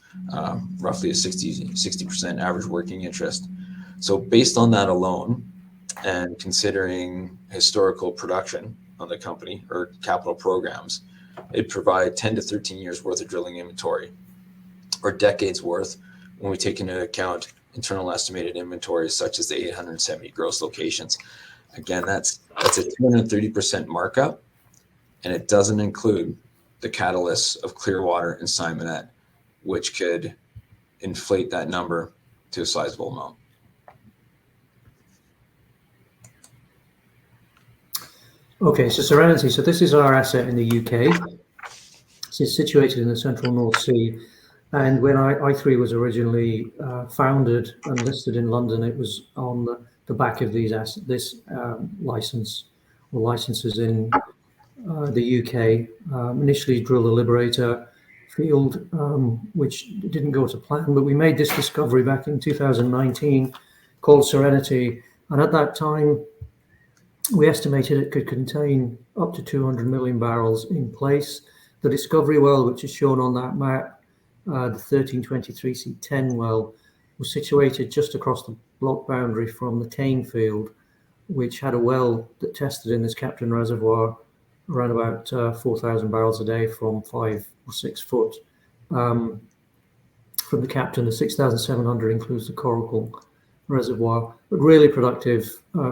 roughly a 60% average working interest. So based on that alone, and considering historical production on the company or capital programs, it'd provide 10 to 13 years worth of drilling inventory, or decades worth when we take into account internal estimated inventories such as the 870 gross locations. Again, that's a 230% markup, and it doesn't include the catalysts of Clearwater and Simonette, which could inflate that number to a sizable amount. Okay, so Serenity. So this is our asset in the UK. It's situated in the central North Sea. And when i3 was originally founded and listed in London, it was on the back of this license or licenses in the UK. Initially drilled the Liberator field, which didn't go to plan, but we made this discovery back in 2019 called Serenity. And at that time, we estimated it could contain up to 200 million barrels in place. The discovery well, which is shown on that map, the 1323C10 well, was situated just across the block boundary from the Tane field, which had a well that tested in this Captain reservoir around about 4,000 barrels a day from 5 or 6 foot. From the Captain, the 6,700 includes the Coracle reservoir, but really productive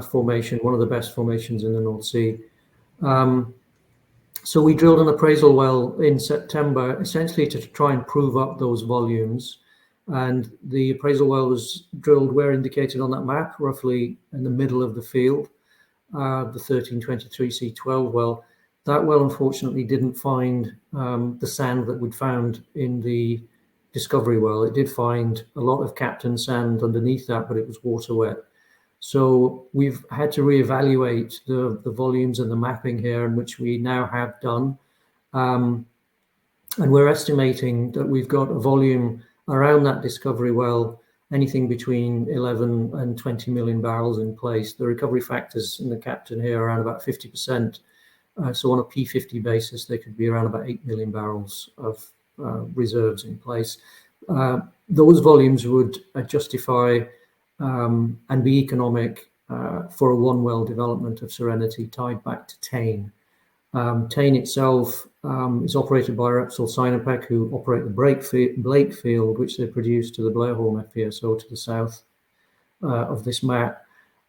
formation, one of the best formations in the North Sea. So we drilled an appraisal well in September, essentially to try and prove up those volumes. And the appraisal well was drilled where indicated on that map, roughly in the middle of the field, the 1323C12 well. That well, unfortunately, didn't find the sand that we'd found in the discovery well. It did find a lot of Captain sand underneath that, but it was water wet. So we've had to reevaluate the volumes and the mapping here, in which we now have done. And we're estimating that we've got a volume around that discovery well, anything between 11 and 20 million barrels in place. The recovery factors in the Captain here are around about 50%. So on a P50 basis, there could be around about 8 million barrels of reserves in place. Those volumes would justify and be economic for a one well development of Serenity tied back to Tane. Tane itself is operated by Repsol Sinopec, who operate the Blake field, which they produce to the Blairholm FPSO to the south of this map.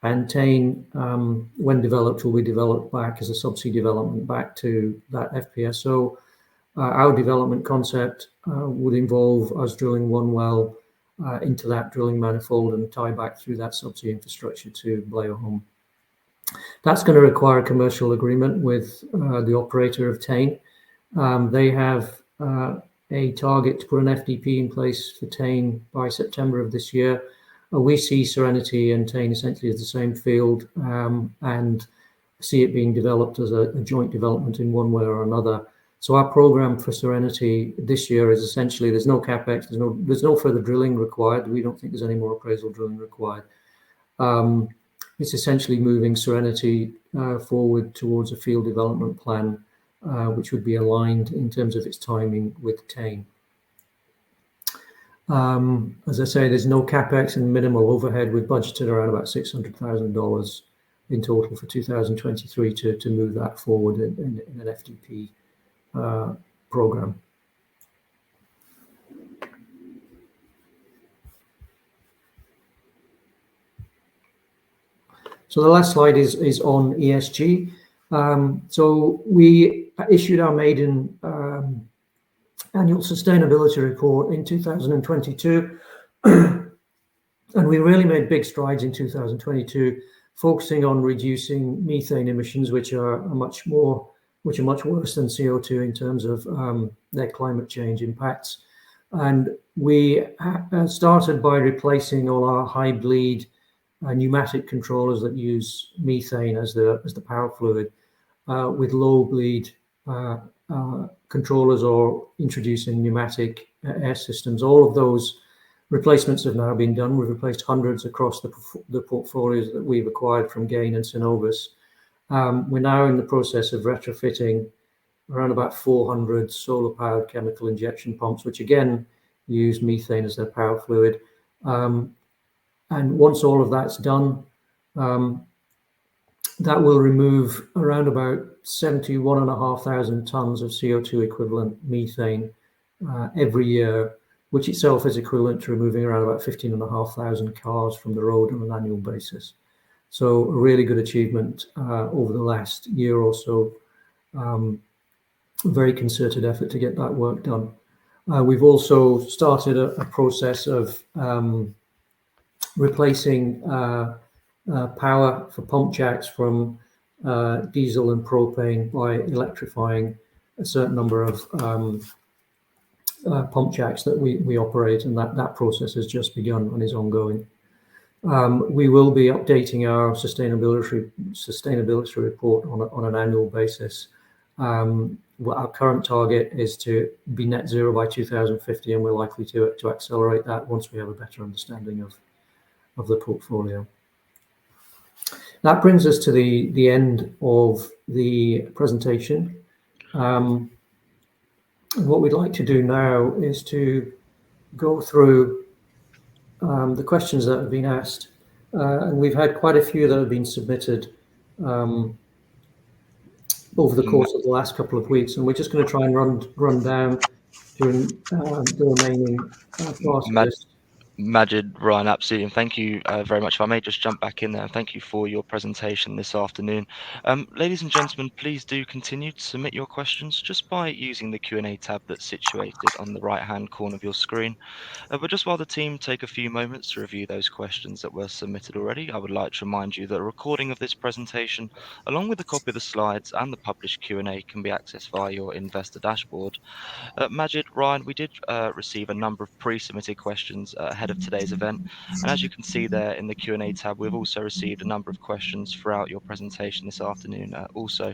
And Tane, when developed, will be developed back as a subsea development back to that FPSO. Our development concept would involve us drilling one well into that drilling manifold and tie back through that subsea infrastructure to Blairholm. That's going to require a commercial agreement with the operator of Tane. They have a target to put an FDP in place for Tane by September of this year. We see Serenity and Tane essentially as the same field and see it being developed as a joint development in one way or another. So our program for Serenity this year is essentially, there's no capex, there's no further drilling required. We don't think there's any more appraisal drilling required. It's essentially moving Serenity forward towards a field development plan, which would be aligned in terms of its timing with Tane. As I say, there's no capex and minimal overhead. We've budgeted around about $600,000 in total for 2023 to move that forward in an FDP program. So the last slide is on ESG. So we issued our maiden annual sustainability report in 2022, and we really made big strides in 2022, focusing on reducing methane emissions, which are much worse than CO2 in terms of their climate change impacts. And we started by replacing all our high bleed pneumatic controllers that use methane as the power fluid with low bleed controllers, or introducing pneumatic air systems. All of those replacements have now been done. We've replaced hundreds across the portfolios that we've acquired from Gain and Synovus. We're now in the process of retrofitting around about 400 solar-powered chemical injection pumps, which again use methane as their power fluid. And once all of that's done, that will remove around about 71,500 tons of CO2 equivalent methane every year, which itself is equivalent to removing around about 15,500 cars from the road on an annual basis. So a really good achievement over the last year or so. Very concerted effort to get that work done. We've also started a process of replacing power for pump jacks from diesel and propane by electrifying a certain number of pump jacks that we operate, and that process has just begun and is ongoing. We will be updating our sustainability report on an annual basis. Our current target is to be net zero by 2050, and we're likely to accelerate that once we have a better understanding of the portfolio. That brings us to the end of the presentation. And what we'd like to do now is to go through the questions that have been asked. And we've had quite a few that have been submitted over the course of the last couple of weeks. And we're just going to try and run down during the remaining part of this. Majid, Ryan, absolutely, and thank you very much. If I may just jump back in there, thank you for your presentation this afternoon. Ladies and gentlemen, please do continue to submit your questions just by using the Q&A tab that's situated on the right-hand corner of your screen. But just while the team take a few moments to review those questions that were submitted already, I would like to remind you that a recording of this presentation, along with a copy of the slides and the published Q&A, can be accessed via your investor dashboard. Majid, Ryan, we did receive a number of pre-submitted questions ahead of today's event, and as you can see there in the Q&A tab, we've also received a number of questions throughout your presentation this afternoon also.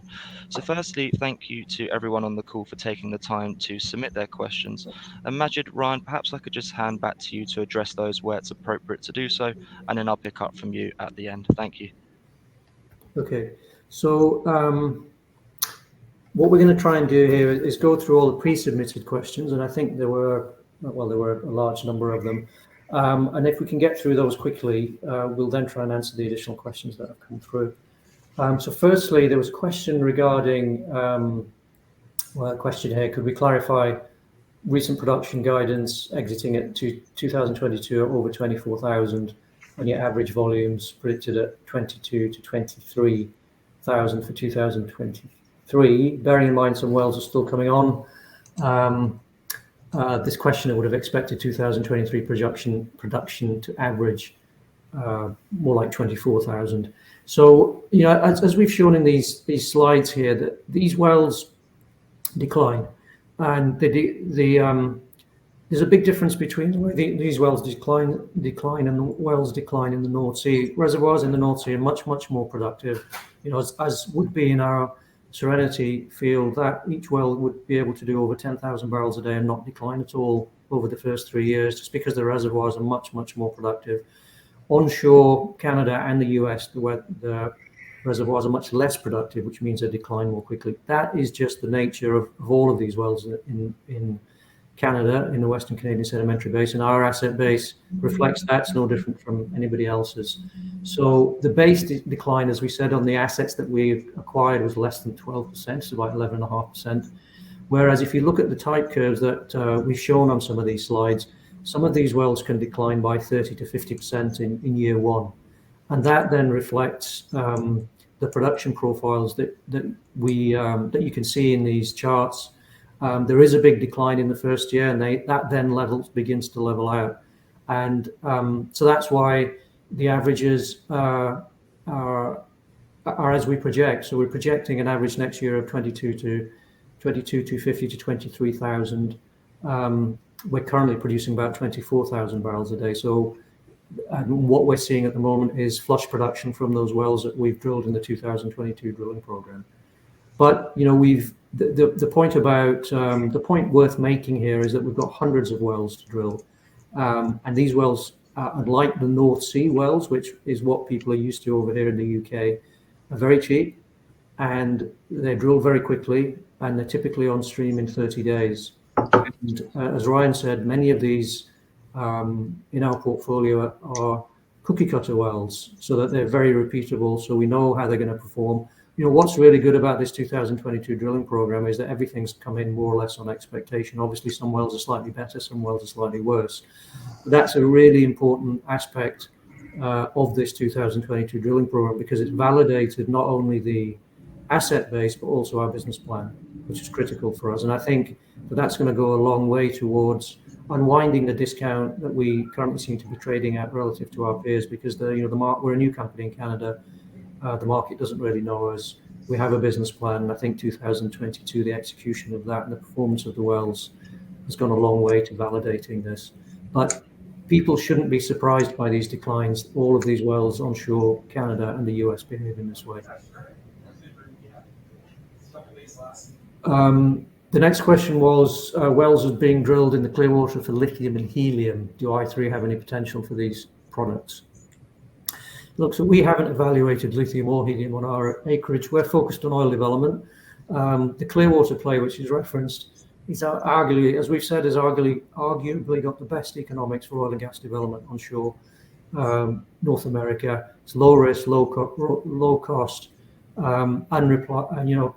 So firstly, thank you to everyone on the call for taking the time to submit their questions. And Majid, Ryan, perhaps I could just hand back to you to address those where it's appropriate to do so, and then I'll pick up from you at the end. Thank you. Okay, so what we're going to try and do here is go through all the pre-submitted questions, and I think there were a large number of them. And if we can get through those quickly, we'll then try and answer the additional questions that have come through. So firstly, there was a question regarding, a question here, could we clarify recent production guidance exiting at 2022 at over 24,000, and your average volumes predicted at 22 to 23,000 for 2023, bearing in mind some wells are still coming on. This question, I would have expected 2023 production to average more like 24,000. So, you know, as we've shown in these slides here, that these wells decline, and there's a big difference between the way these wells decline and the wells decline in the North Sea. Reservoirs in the North Sea are much more productive, you know, as would be in our Serenity field, that each well would be able to do over 10,000 barrels a day and not decline at all over the first 3 years, just because the reservoirs are much more productive. Onshore Canada and the US, the reservoirs are much less productive, which means they decline more quickly. That is just the nature of all of these wells in Canada, in the Western Canadian Sedimentary Basin. Our asset base reflects that. It's no different from anybody else's. So the base decline, as we said, on the assets that we've acquired was less than 12%, so about 11.5%. Whereas if you look at the type curves that we've shown on some of these slides, some of these wells can decline by 30 to 50% in year one. And that then reflects the production profiles that you can see in these charts. There is a big decline in the first year, and that then begins to level out. And so that's why the averages are as we project. So we're projecting an average next year of 22,250 to 23,000. We're currently producing about 24,000 barrels a day. So what we're seeing at the moment is flush production from those wells that we've drilled in the 2022 drilling program. But, you know, the point worth making here is that we've got hundreds of wells to drill. And these wells, unlike the North Sea wells, which is what people are used to over here in the UK, are very cheap, and they're drilled very quickly, and they're typically on stream in 30 days. And as Ryan said, many of these in our portfolio are cookie cutter wells, so that they're very repeatable, so we know how they're going to perform. You know, what's really good about this 2022 drilling program is that everything's come in more or less on expectation. Obviously, some wells are slightly better, some wells are slightly worse. But that's a really important aspect of this 2022 drilling program, because it's validated not only the asset base, but also our business plan, which is critical for us. And I think that's going to go a long way towards unwinding the discount that we currently seem to be trading at relative to our peers, because we're a new company in Canada. The market doesn't really know us. We have a business plan, and I think 2022, the execution of that and the performance of the wells has gone a long way to validating this. But people shouldn't be surprised by these declines. All of these wells onshore Canada and the US behave in this way. The next question was, wells are being drilled in the Clearwater for lithium and helium. Do i3 have any potential for these products? Look, so we haven't evaluated lithium or helium on our acreage. We're focused on oil development. The Clearwater play, which is referenced, arguably, as we've said, is arguably got the best economics for oil and gas development onshore North America. It's low risk, low cost, and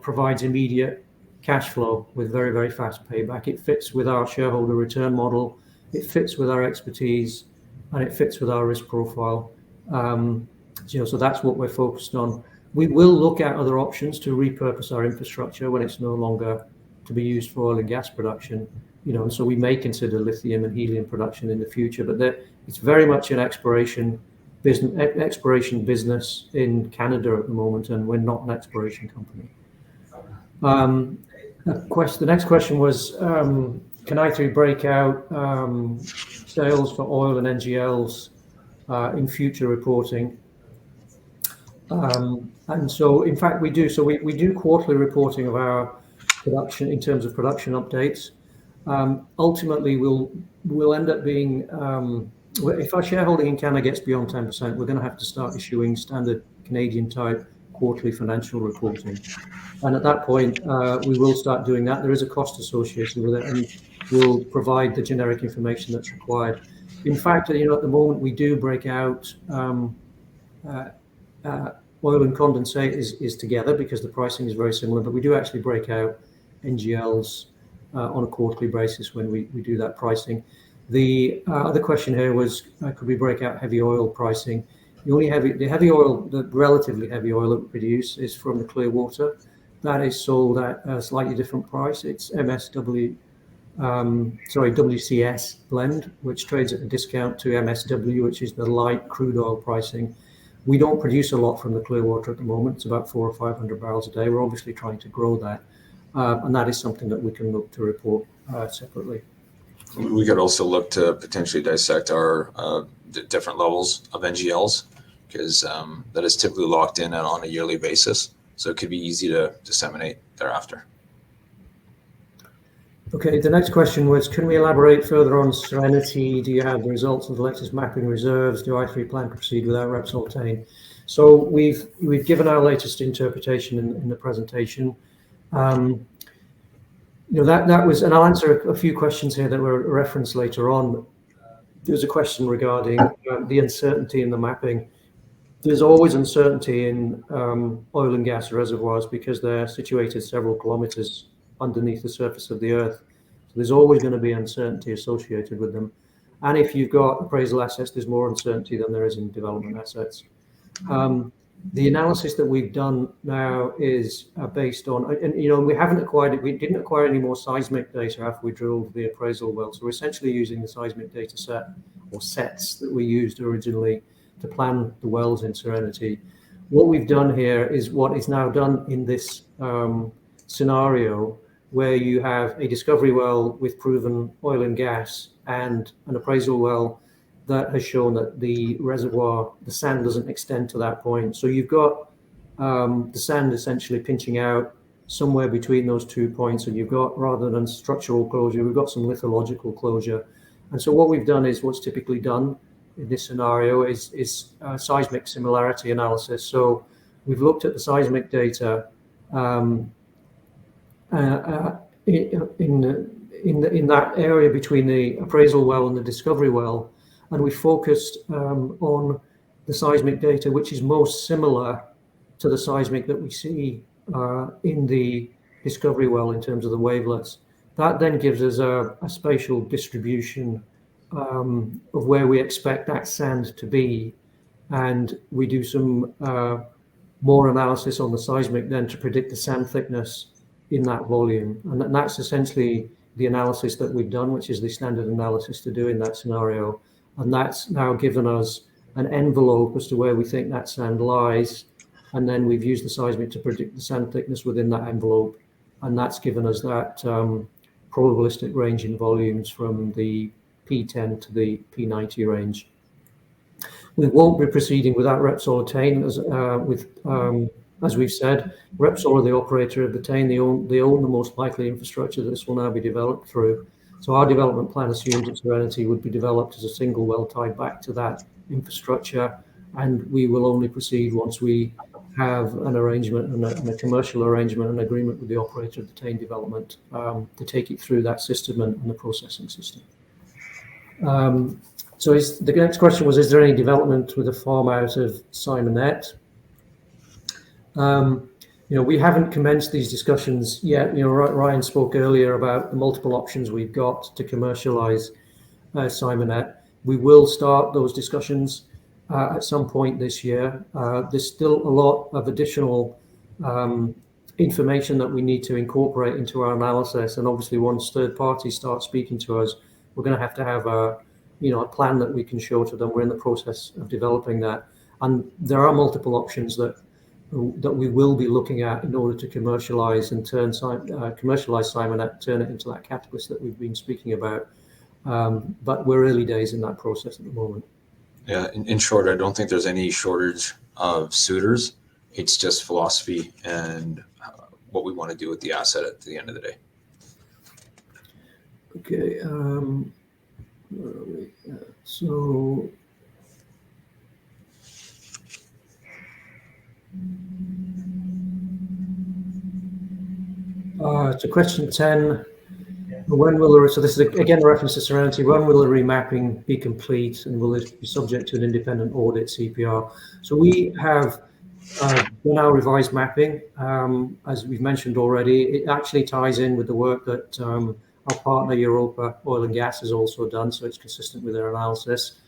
provides immediate cash flow with very, very fast payback. It fits with our shareholder return model. It fits with our expertise, and it fits with our risk profile. So that's what we're focused on. We will look at other options to repurpose our infrastructure when it's no longer to be used for oil and gas production. And so we may consider lithium and helium production in the future, but it's very much an exploration business in Canada at the moment, and we're not an exploration company. The next question was, can I3 break out sales for oil and NGLs in future reporting? And so, in fact, we do. So we do quarterly reporting of our production in terms of production updates. Ultimately, we'll end up being, if our shareholding in Canada gets beyond 10%, we're going to have to start issuing standard Canadian type quarterly financial reporting. And at that point, we will start doing that. There is a cost associated with it, and we'll provide the generic information that's required. In fact, at the moment, we do break out oil and condensate is together because the pricing is very similar, but we do actually break out NGLs on a quarterly basis when we do that pricing. The other question here was, could we break out heavy oil pricing? The relatively heavy oil that we produce is from the Clearwater. That is sold at a slightly different price. It's WCS blend, which trades at a discount to MSW, which is the light crude oil pricing. We don't produce a lot from the Clearwater at the moment. It's about 400 or 500 barrels a day. We're obviously trying to grow that, and that is something that we can look to report separately. We could also look to potentially dissect our different levels of NGLs, because that is typically locked in on a yearly basis. So it could be easy to disseminate thereafter. Okay, the next question was, can we elaborate further on Serenity? Do you have the results of the latest mapping reserves? Do I3 plan to proceed without Repsol Obtain? So we've given our latest interpretation in the presentation. That was, and I'll answer a few questions here that were referenced later on. There's a question regarding the uncertainty in the mapping. There's always uncertainty in oil and gas reservoirs because they're situated several kilometers underneath the surface of the earth. So there's always going to be uncertainty associated with them. And if you've got appraisal assets, there's more uncertainty than there is in development assets. The analysis that we've done now is based on, and we didn't acquire any more seismic data after we drilled the appraisal well. So we're essentially using the seismic data set or sets that we used originally to plan the wells in Serenity. What we've done here is what is now done in this scenario, where you have a discovery well with proven oil and gas and an appraisal well that has shown that the reservoir, the sand doesn't extend to that point. So you've got the sand essentially pinching out somewhere between those 2 points, and you've got, rather than structural closure, we've got some lithological closure. And so what we've done is what's typically done in this scenario is seismic similarity analysis. So we've looked at the seismic data in that area between the appraisal well and the discovery well, and we focused on the seismic data which is most similar to the seismic that we see in the discovery well in terms of the wavelets. That then gives us a spatial distribution of where we expect that sand to be, and we do some more analysis on the seismic then to predict the sand thickness in that volume. And that's essentially the analysis that we've done, which is the standard analysis to do in that scenario. And that's now given us an envelope as to where we think that sand lies. And then we've used the seismic to predict the sand thickness within that envelope. And that's given us that probabilistic range in volumes from the P10 to the P90 range. We won't be proceeding without Repsol Obtain, as we've said. Repsol are the operator of the Obtain. They own the most likely infrastructure that this will now be developed through. So our development plan assumes that Serenity would be developed as a single well tied back to that infrastructure, and we will only proceed once we have an arrangement and a commercial arrangement, an agreement with the operator of the Tane development to take it through that system and the processing system. So the next question was, is there any development with the farm out of Simonette? We haven't commenced these discussions yet. Ryan spoke earlier about the multiple options we've got to commercialize Simonette. We will start those discussions at some point this year. There's still a lot of additional information that we need to incorporate into our analysis, and obviously once third parties start speaking to us, we're going to have a plan that we can show to them. We're in the process of developing that, and there are multiple options that we will be looking at in order to commercialize Simonette, turn it into that catalyst that we've been speaking about. But we're early days in that process at the moment. Yeah, in short, I don't think there's any shortage of suitors. It's just philosophy and what we want to do with the asset at the end of the day. Okay. Where are we? So. To question 10, so this is again a reference to Serenity. When will the remapping be complete, and will it be subject to an independent audit CPR? So we have done our revised mapping, as we've mentioned already. It actually ties in with the work that our partner Europa Oil and Gas has also done, so it's consistent with their analysis.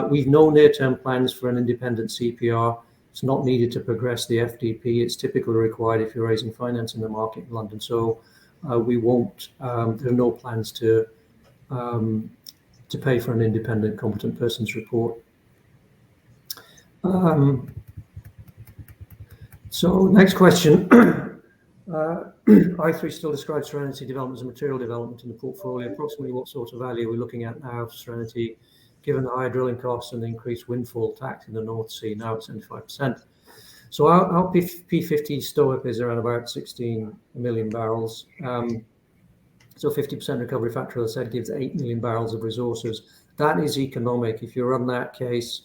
We've no near-term plans for an independent CPR. It's not needed to progress the FDP. It's typically required if you're raising finance in the market in London. So we won't. There are no plans to pay for an independent competent person's report. So next question. I3 still describes Serenity development as a material development in the portfolio. Approximately what sort of value are we looking at now for Serenity, given the higher drilling costs and the increased windfall tax in the North Sea, now at 75%. So our P50 STOIIP is around about 16 million barrels. So 50% recovery factor, as I said, gives 8 million barrels of resources. That is economic. If you run that case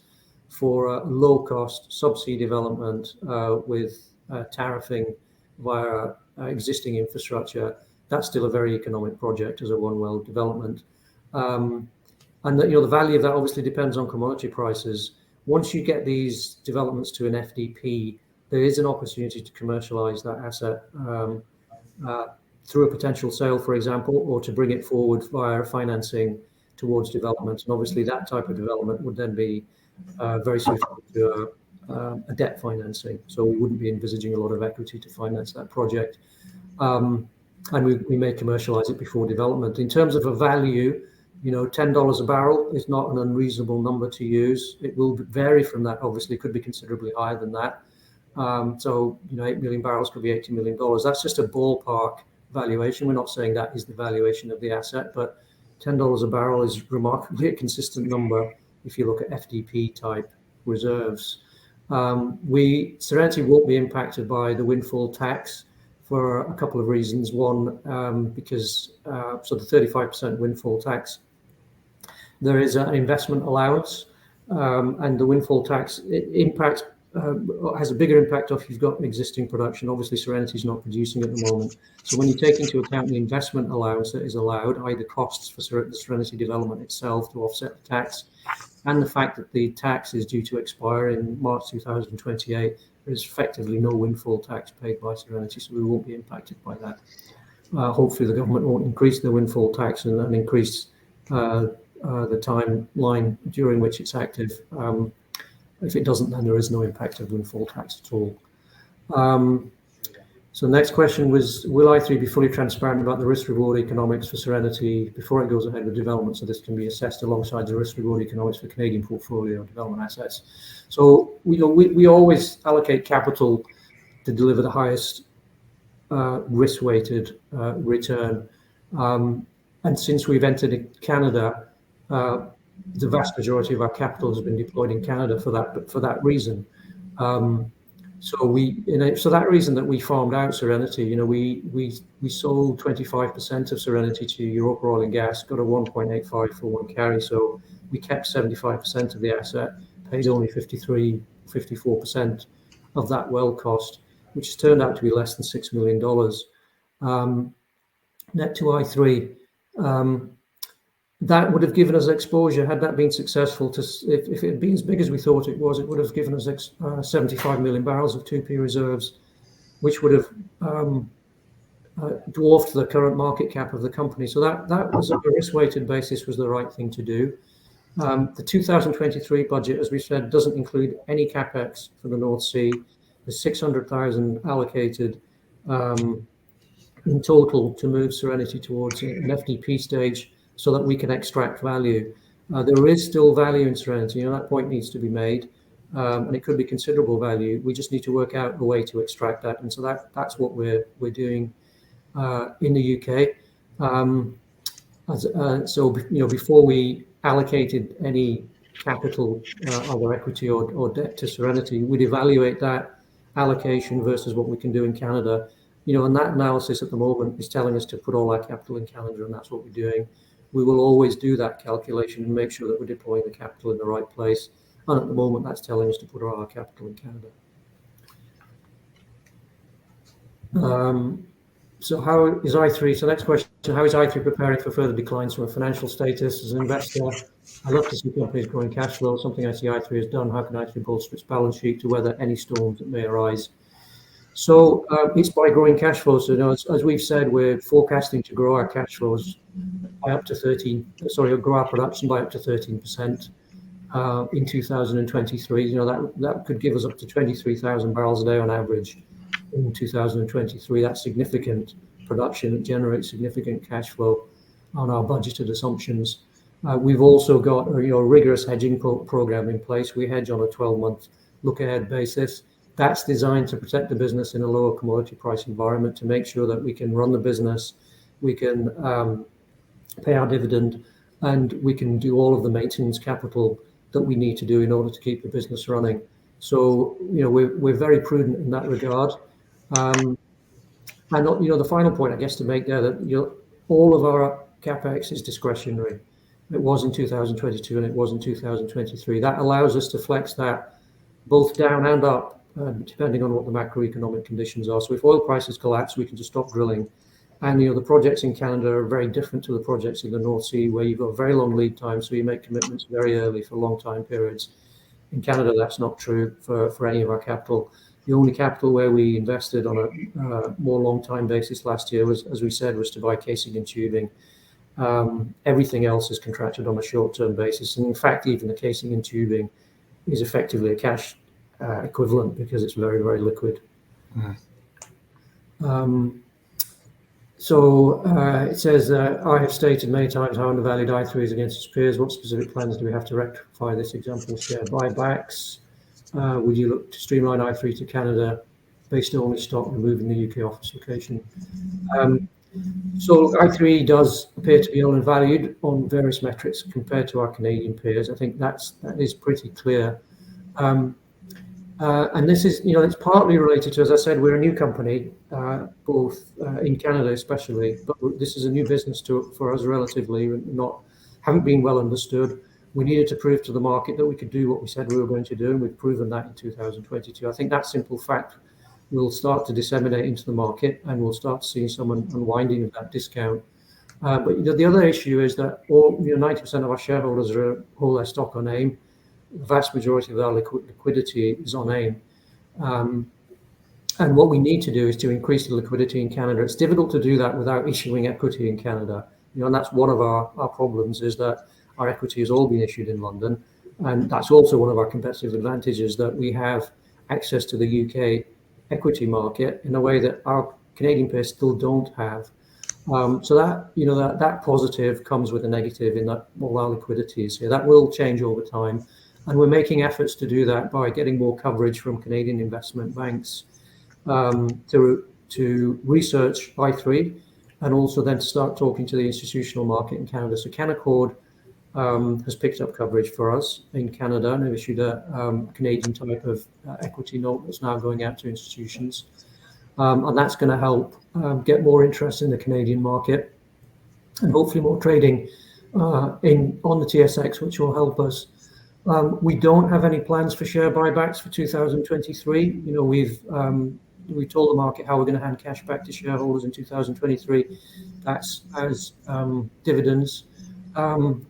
for a low-cost subsea development with tariffing via existing infrastructure, that's still a very economic project as a one-well development. And the value of that obviously depends on commodity prices. Once you get these developments to an FDP, there is an opportunity to commercialize that asset through a potential sale, for example, or to bring it forward via financing towards development. And obviously that type of development would then be very suitable to a debt financing. So we wouldn't be envisaging a lot of equity to finance that project. And we may commercialize it before development. In terms of a value, $10 a barrel is not an unreasonable number to use. It will vary from that. Obviously, could be considerably higher than that. So 8 million barrels could be $80 million. That's just a ballpark valuation. We're not saying that is the valuation of the asset, but $10 a barrel is remarkably a consistent number if you look at FDP type reserves. Serenity won't be impacted by the windfall tax for a couple of reasons. One, because so the 35% windfall tax, there is an investment allowance, and the windfall tax impact has a bigger impact if you've got existing production. Obviously, Serenity is not producing at the moment. So when you take into account the investment allowance that is allowed, either costs for the Serenity development itself to offset the tax, and the fact that the tax is due to expire in March 2028, there is effectively no windfall tax paid by Serenity, so we won't be impacted by that. Hopefully the government won't increase the windfall tax and increase the timeline during which it's active. If it doesn't, then there is no impact of windfall tax at all. So the next question was, will i3 be fully transparent about the risk-reward economics for Serenity before it goes ahead with development, so this can be assessed alongside the risk-reward economics for Canadian portfolio development assets? So we always allocate capital to deliver the highest risk-weighted return. And since we've entered Canada, the vast majority of our capital has been deployed in Canada for that reason. So that reason that we farmed out Serenity, we sold 25% of Serenity to Europa Oil and Gas, got a 1.85 for one carry. So we kept 75% of the asset, paid only 54% of that well cost, which has turned out to be less than $6 million. Net to I3, that would have given us exposure, had that been successful, to if it had been as big as we thought it was, it would have given us 75 million barrels of 2P reserves, which would have dwarfed the current market cap of the company. So that was, on a risk-weighted basis, was the right thing to do. The 2023 budget, as we said, doesn't include any capex for the North Sea. There's 600,000 allocated in total to move Serenity towards an FDP stage so that we can extract value. There is still value in Serenity, and that point needs to be made, and it could be considerable value. We just need to work out a way to extract that, and so that's what we're doing in the UK. So before we allocated any capital, either equity or debt to Serenity, we'd evaluate that allocation versus what we can do in Canada. And that analysis at the moment is telling us to put all our capital in Canada, and that's what we're doing. We will always do that calculation and make sure that we're deploying the capital in the right place. And at the moment, that's telling us to put all our capital in Canada. So how is I3? So next question, how is I3 preparing for further declines from a financial status? As an investor, I love to see companies growing cash flow, something I see I3 has done. How can I3 bolster its balance sheet to weather any storms that may arise? So it's by growing cash flows. So as we've said, we're forecasting to grow our cash flows by up to grow our production by up to 13% in 2023. That could give us up to 23,000 barrels a day on average in 2023. That's significant production. It generates significant cash flow on our budgeted assumptions. We've also got a rigorous hedging program in place. We hedge on a 12-month look-ahead basis. That's designed to protect the business in a lower commodity price environment, to make sure that we can run the business, we can pay our dividend, and we can do all of the maintenance capital that we need to do in order to keep the business running. So we're very prudent in that regard. And the final point, I guess, to make there, that all of our capex is discretionary. It was in 2022 and it was in 2023. That allows us to flex that both down and up, depending on what the macroeconomic conditions are. So if oil prices collapse, we can just stop drilling. And the projects in Canada are very different to the projects in the North Sea, where you've got very long lead time, so you make commitments very early for long time periods. In Canada, that's not true for any of our capital. The only capital where we invested on a more long time basis last year was, as we said, was to buy casing and tubing. Everything else is contracted on a short-term basis. And in fact, even the casing and tubing is effectively a cash equivalent because it's very, very liquid. So it says, I have stated many times how undervalued I3 is against its peers. What specific plans do we have to rectify this? Example, share buybacks. Would you look to streamline I3 to Canada based on only stock, removing the UK office location? So I3 does appear to be undervalued on various metrics compared to our Canadian peers. I think that is pretty clear. And this is, it's partly related to, as I said, we're a new company, both in Canada especially, but this is a new business for us relatively, haven't been well understood. We needed to prove to the market that we could do what we said we were going to do, and we've proven that in 2022. I think that simple fact will start to disseminate into the market, and we'll start to see some unwinding of that discount. But the other issue is that 90% of our shareholders hold their stock on AIM. The vast majority of our liquidity is on AIM. And what we need to do is to increase the liquidity in Canada. It's difficult to do that without issuing equity in Canada. And that's one of our problems, is that our equity has all been issued in London. And that's also one of our competitive advantages, that we have access to the UK equity market in a way that our Canadian peers still don't have. So that positive comes with a negative in that all our liquidity is here. That will change over time. And we're making efforts to do that by getting more coverage from Canadian investment banks to research I3, and also then to start talking to the institutional market in Canada. So Canaccord has picked up coverage for us in Canada, and they've issued a Canadian type of equity note that's now going out to institutions. And that's going to help get more interest in the Canadian market, and hopefully more trading on the TSX, which will help us We don't have any plans for share buybacks for 2023. We told the market how we're going to hand cash back to shareholders in 2023. That's as dividends. And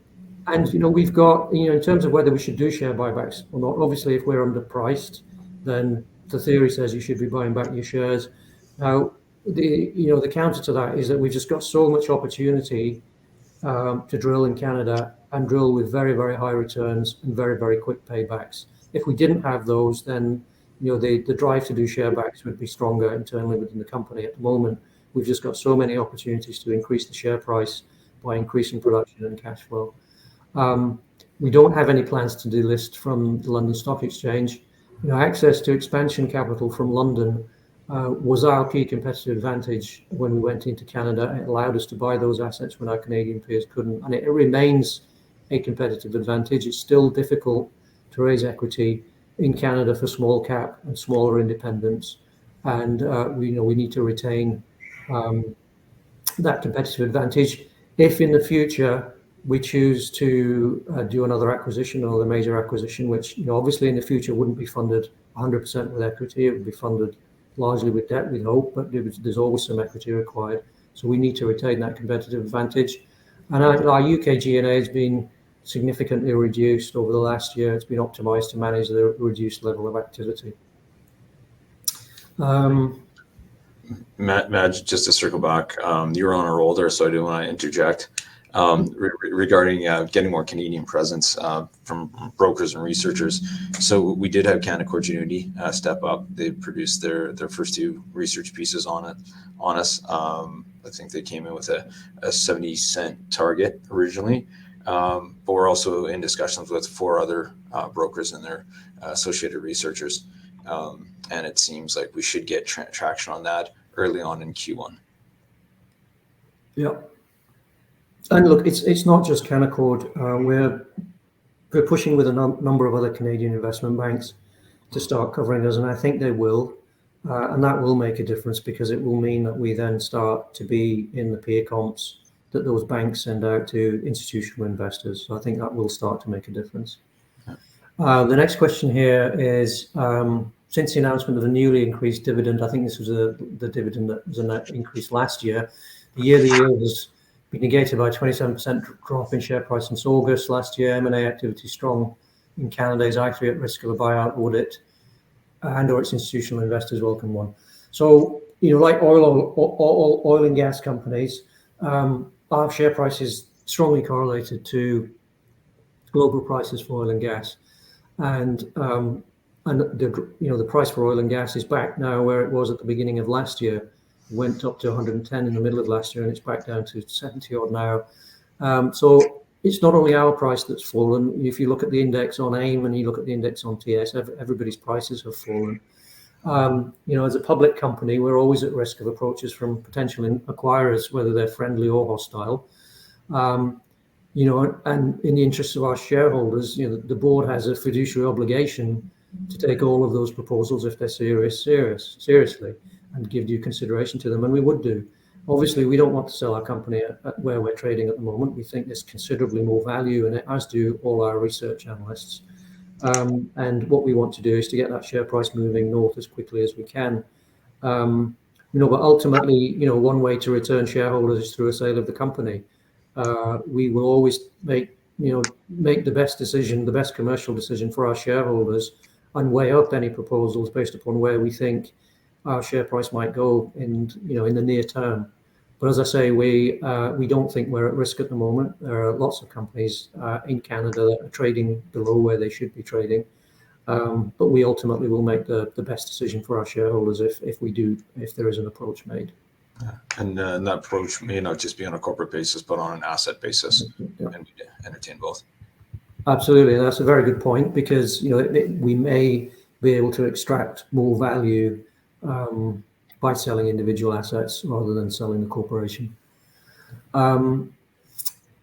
we've got, in terms of whether we should do share buybacks or not, obviously if we're underpriced, then the theory says you should be buying back your shares. Now, the counter to that is that we've just got so much opportunity to drill in Canada and drill with very, very high returns and very, very quick paybacks. If we didn't have those, then the drive to do share buybacks would be stronger internally within the company. At the moment, we've just got so many opportunities to increase the share price by increasing production and cash flow. We don't have any plans to delist from the London Stock Exchange. Access to expansion capital from London was our key competitive advantage when we went into Canada. It allowed us to buy those assets when our Canadian peers couldn't, and it remains a competitive advantage. It's still difficult to raise equity in Canada for small cap and smaller independents, and we need to retain that competitive advantage. If in the future we choose to do another acquisition or the major acquisition, which obviously in the future wouldn't be funded 100% with equity, it would be funded largely with debt, we hope, but there's always some equity required. So we need to retain that competitive advantage. And our UK G&A has been significantly reduced over the last year. It's been optimized to manage the reduced level of activity. Matt, just to circle back, you're on a roll there, so I do want to interject regarding getting more Canadian presence from brokers and researchers. So we did have Canaccord Genuity step up. They produced their first two research pieces on us. I think they came in with a 70-cent target originally, but we're also in discussions with 4 other brokers and their associated researchers. And it seems like we should get traction on that early on in Q1. Yeah. And look, it's not just Canaccord. We're pushing with a number of other Canadian investment banks to start covering us, and I think they will. And that will make a difference because it will mean that we then start to be in the peer comps that those banks send out to institutional investors. So I think that will start to make a difference. The next question here is, since the announcement of the newly increased dividend, I think this was the dividend that was increased last year, the yearly yield has been negated by 27% drop in share price since August last year. M&A activity strong in Canada. Is i3 at risk of a buyout audit, and/or its institutional investors welcome one? So, like oil and gas companies, our share price is strongly correlated to global prices for oil and gas, and the price for oil and gas is back now where it was at the beginning of last year. Went up to 110 in the middle of last year, and it's back down to 70 odd now. So it's not only our price that's fallen. If you look at the index on AIM and you look at the index on TS, everybody's prices have fallen. As a public company, we're always at risk of approaches from potential acquirers, whether they're friendly or hostile. And in the interests of our shareholders, the board has a fiduciary obligation to take all of those proposals, if they're seriously, and give due consideration to them, and we would do. Obviously, we don't want to sell our company at where we're trading at the moment. We think there's considerably more value in it, as do all our research analysts. And what we want to do is to get that share price moving north as quickly as we can. But ultimately, one way to return shareholders is through a sale of the company. We will always make the best decision, the best commercial decision for our shareholders, and weigh up any proposals based upon where we think our share price might go in the near term. But as I say, we don't think we're at risk at the moment. There are lots of companies in Canada that are trading below where they should be trading. But we ultimately will make the best decision for our shareholders if there is an approach made. And that approach may not just be on a corporate basis, but on an asset basis, and entertain both. Absolutely, and that's a very good point, because we may be able to extract more value by selling individual assets rather than selling the corporation. The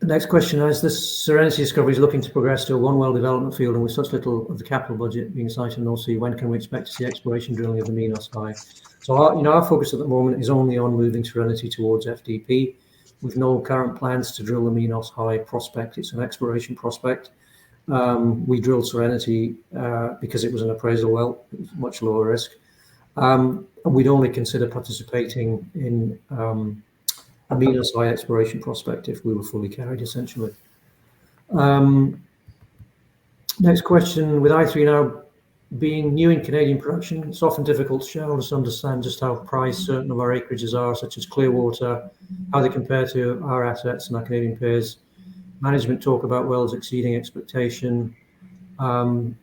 next question is, the Serenity discovery is looking to progress to a one-well development field, and with such little of the capital budget being cited in North Sea, when can we expect to see exploration drilling of the Minos High? So our focus at the moment is only on moving Serenity towards FDP, with no current plans to drill the Minos High prospect. It's an exploration prospect. We drilled Serenity because it was an appraisal well, it was much lower risk. And we'd only consider participating in a Minos high exploration prospect if we were fully carried, essentially. Next question, with I3 now being new in Canadian production, it's often difficult for shareholders to understand just how priced certain of our acreages are, such as Clearwater, how they compare to our assets and our Canadian peers. Management talk about wells exceeding expectation. Can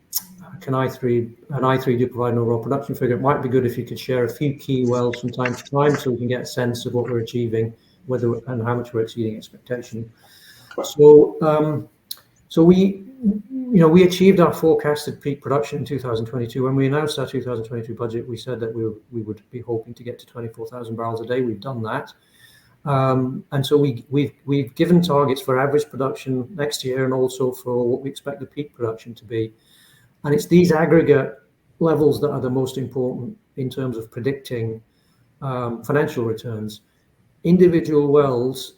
I3 do provide an overall production figure? It might be good if you could share a few key wells from time to time so we can get a sense of what we're achieving, whether and how much we're exceeding expectation. So we achieved our forecasted peak production in 2022. When we announced our 2022 budget, we said that we would be hoping to get to 24,000 barrels a day. We've done that. And so we've given targets for average production next year and also for what we expect the peak production to be. And it's these aggregate levels that are the most important in terms of predicting financial returns. Individual wells,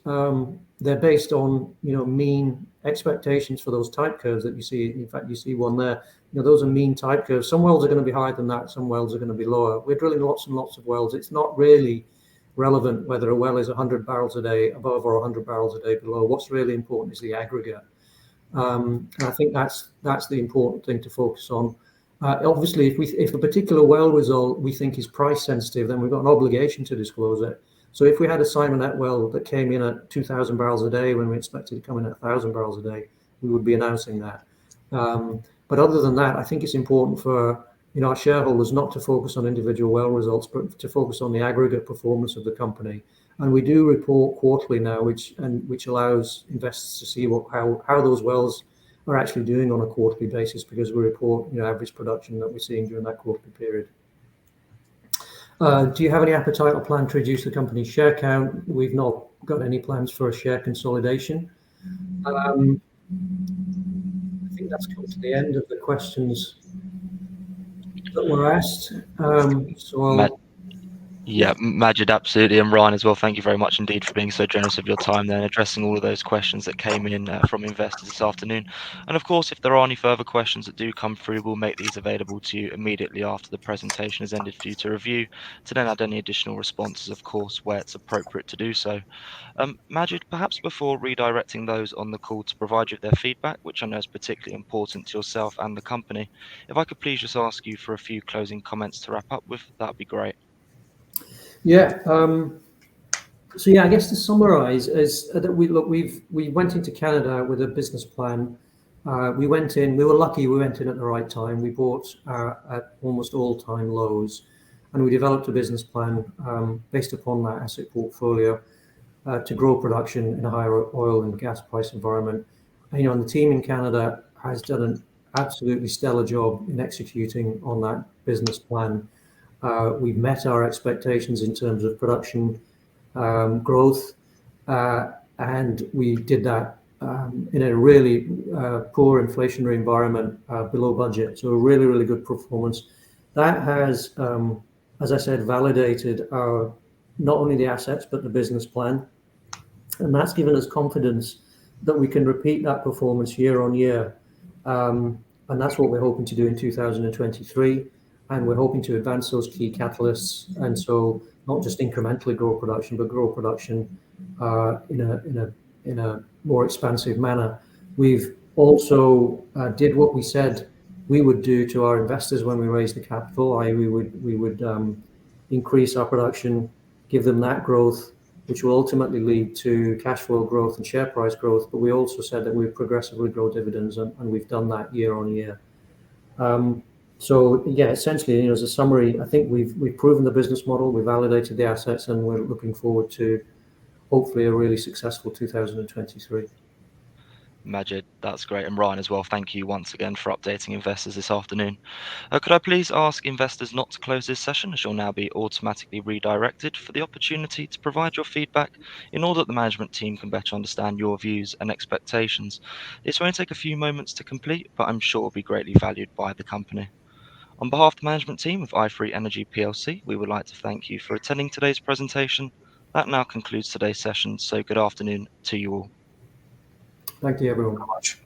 they're based on mean expectations for those type curves that you see. In fact, you see one there. Those are mean type curves. Some wells are going to be higher than that. Some wells are going to be lower. We're drilling lots and lots of wells. It's not really relevant whether a well is 100 barrels a day above or 100 barrels a day below. What's really important is the aggregate. And I think that's the important thing to focus on. Obviously, if a particular well result we think is price sensitive, then we've got an obligation to disclose it. So if we had a Simonette well that came in at 2,000 barrels a day when we expected to come in at 1,000 barrels a day, we would be announcing that. But other than that, I think it's important for our shareholders not to focus on individual well results, but to focus on the aggregate performance of the company. And we do report quarterly now, which allows investors to see how those wells are actually doing on a quarterly basis, because we report average production that we're seeing during that quarterly period. Do you have any appetite or plan to reduce the company's share count? We've not got any plans for a share consolidation. I think that's come to the end of the questions that were asked. Majid, absolutely, and Ryan as well. Thank you very much indeed for being so generous of your time there and addressing all of those questions that came in from investors this afternoon. And of course, if there are any further questions that do come through, we'll make these available to you immediately after the presentation has ended for you to review, to then add any additional responses, of course, where it's appropriate to do so. Majid, perhaps before redirecting those on the call to provide you with their feedback, which I know is particularly important to yourself and the company, if I could please just ask you for a few closing comments to wrap up with, that'd be great. Yeah. I guess to summarize is that we went into Canada with a business plan. We were lucky we went in at the right time. We bought at almost all-time lows, and we developed a business plan based upon that asset portfolio to grow production in a higher oil and gas price environment. And the team in Canada has done an absolutely stellar job in executing on that business plan. We've met our expectations in terms of production growth, and we did that in a really poor inflationary environment, below budget. So a really, really good performance. That has, as I said, validated not only the assets, but the business plan. And that's given us confidence that we can repeat that performance year on year. And that's what we're hoping to do in 2023. And we're hoping to advance those key catalysts, and so not just incrementally grow production, but grow production in a more expansive manner. We've also did what we said we would do to our investors when we raised the capital. We would increase our production, give them that growth, which will ultimately lead to cash flow growth and share price growth. But we also said that we would progressively grow dividends, and we've done that year on year. Essentially, as a summary, I think we've proven the business model, we validated the assets, and we're looking forward to hopefully a really successful 2023. Majid, that's great. And Ryan as well, thank you once again for updating investors this afternoon. Could I please ask investors not to close this session, as you'll now be automatically redirected for the opportunity to provide your feedback in order that the management team can better understand your views and expectations. This won't take a few moments to complete, but I'm sure will be greatly valued by the company. On behalf of the management team of i3 Energy PLC, we would like to thank you for attending today's presentation. That now concludes today's session, so good afternoon to you all. Thank you, everyone. Much.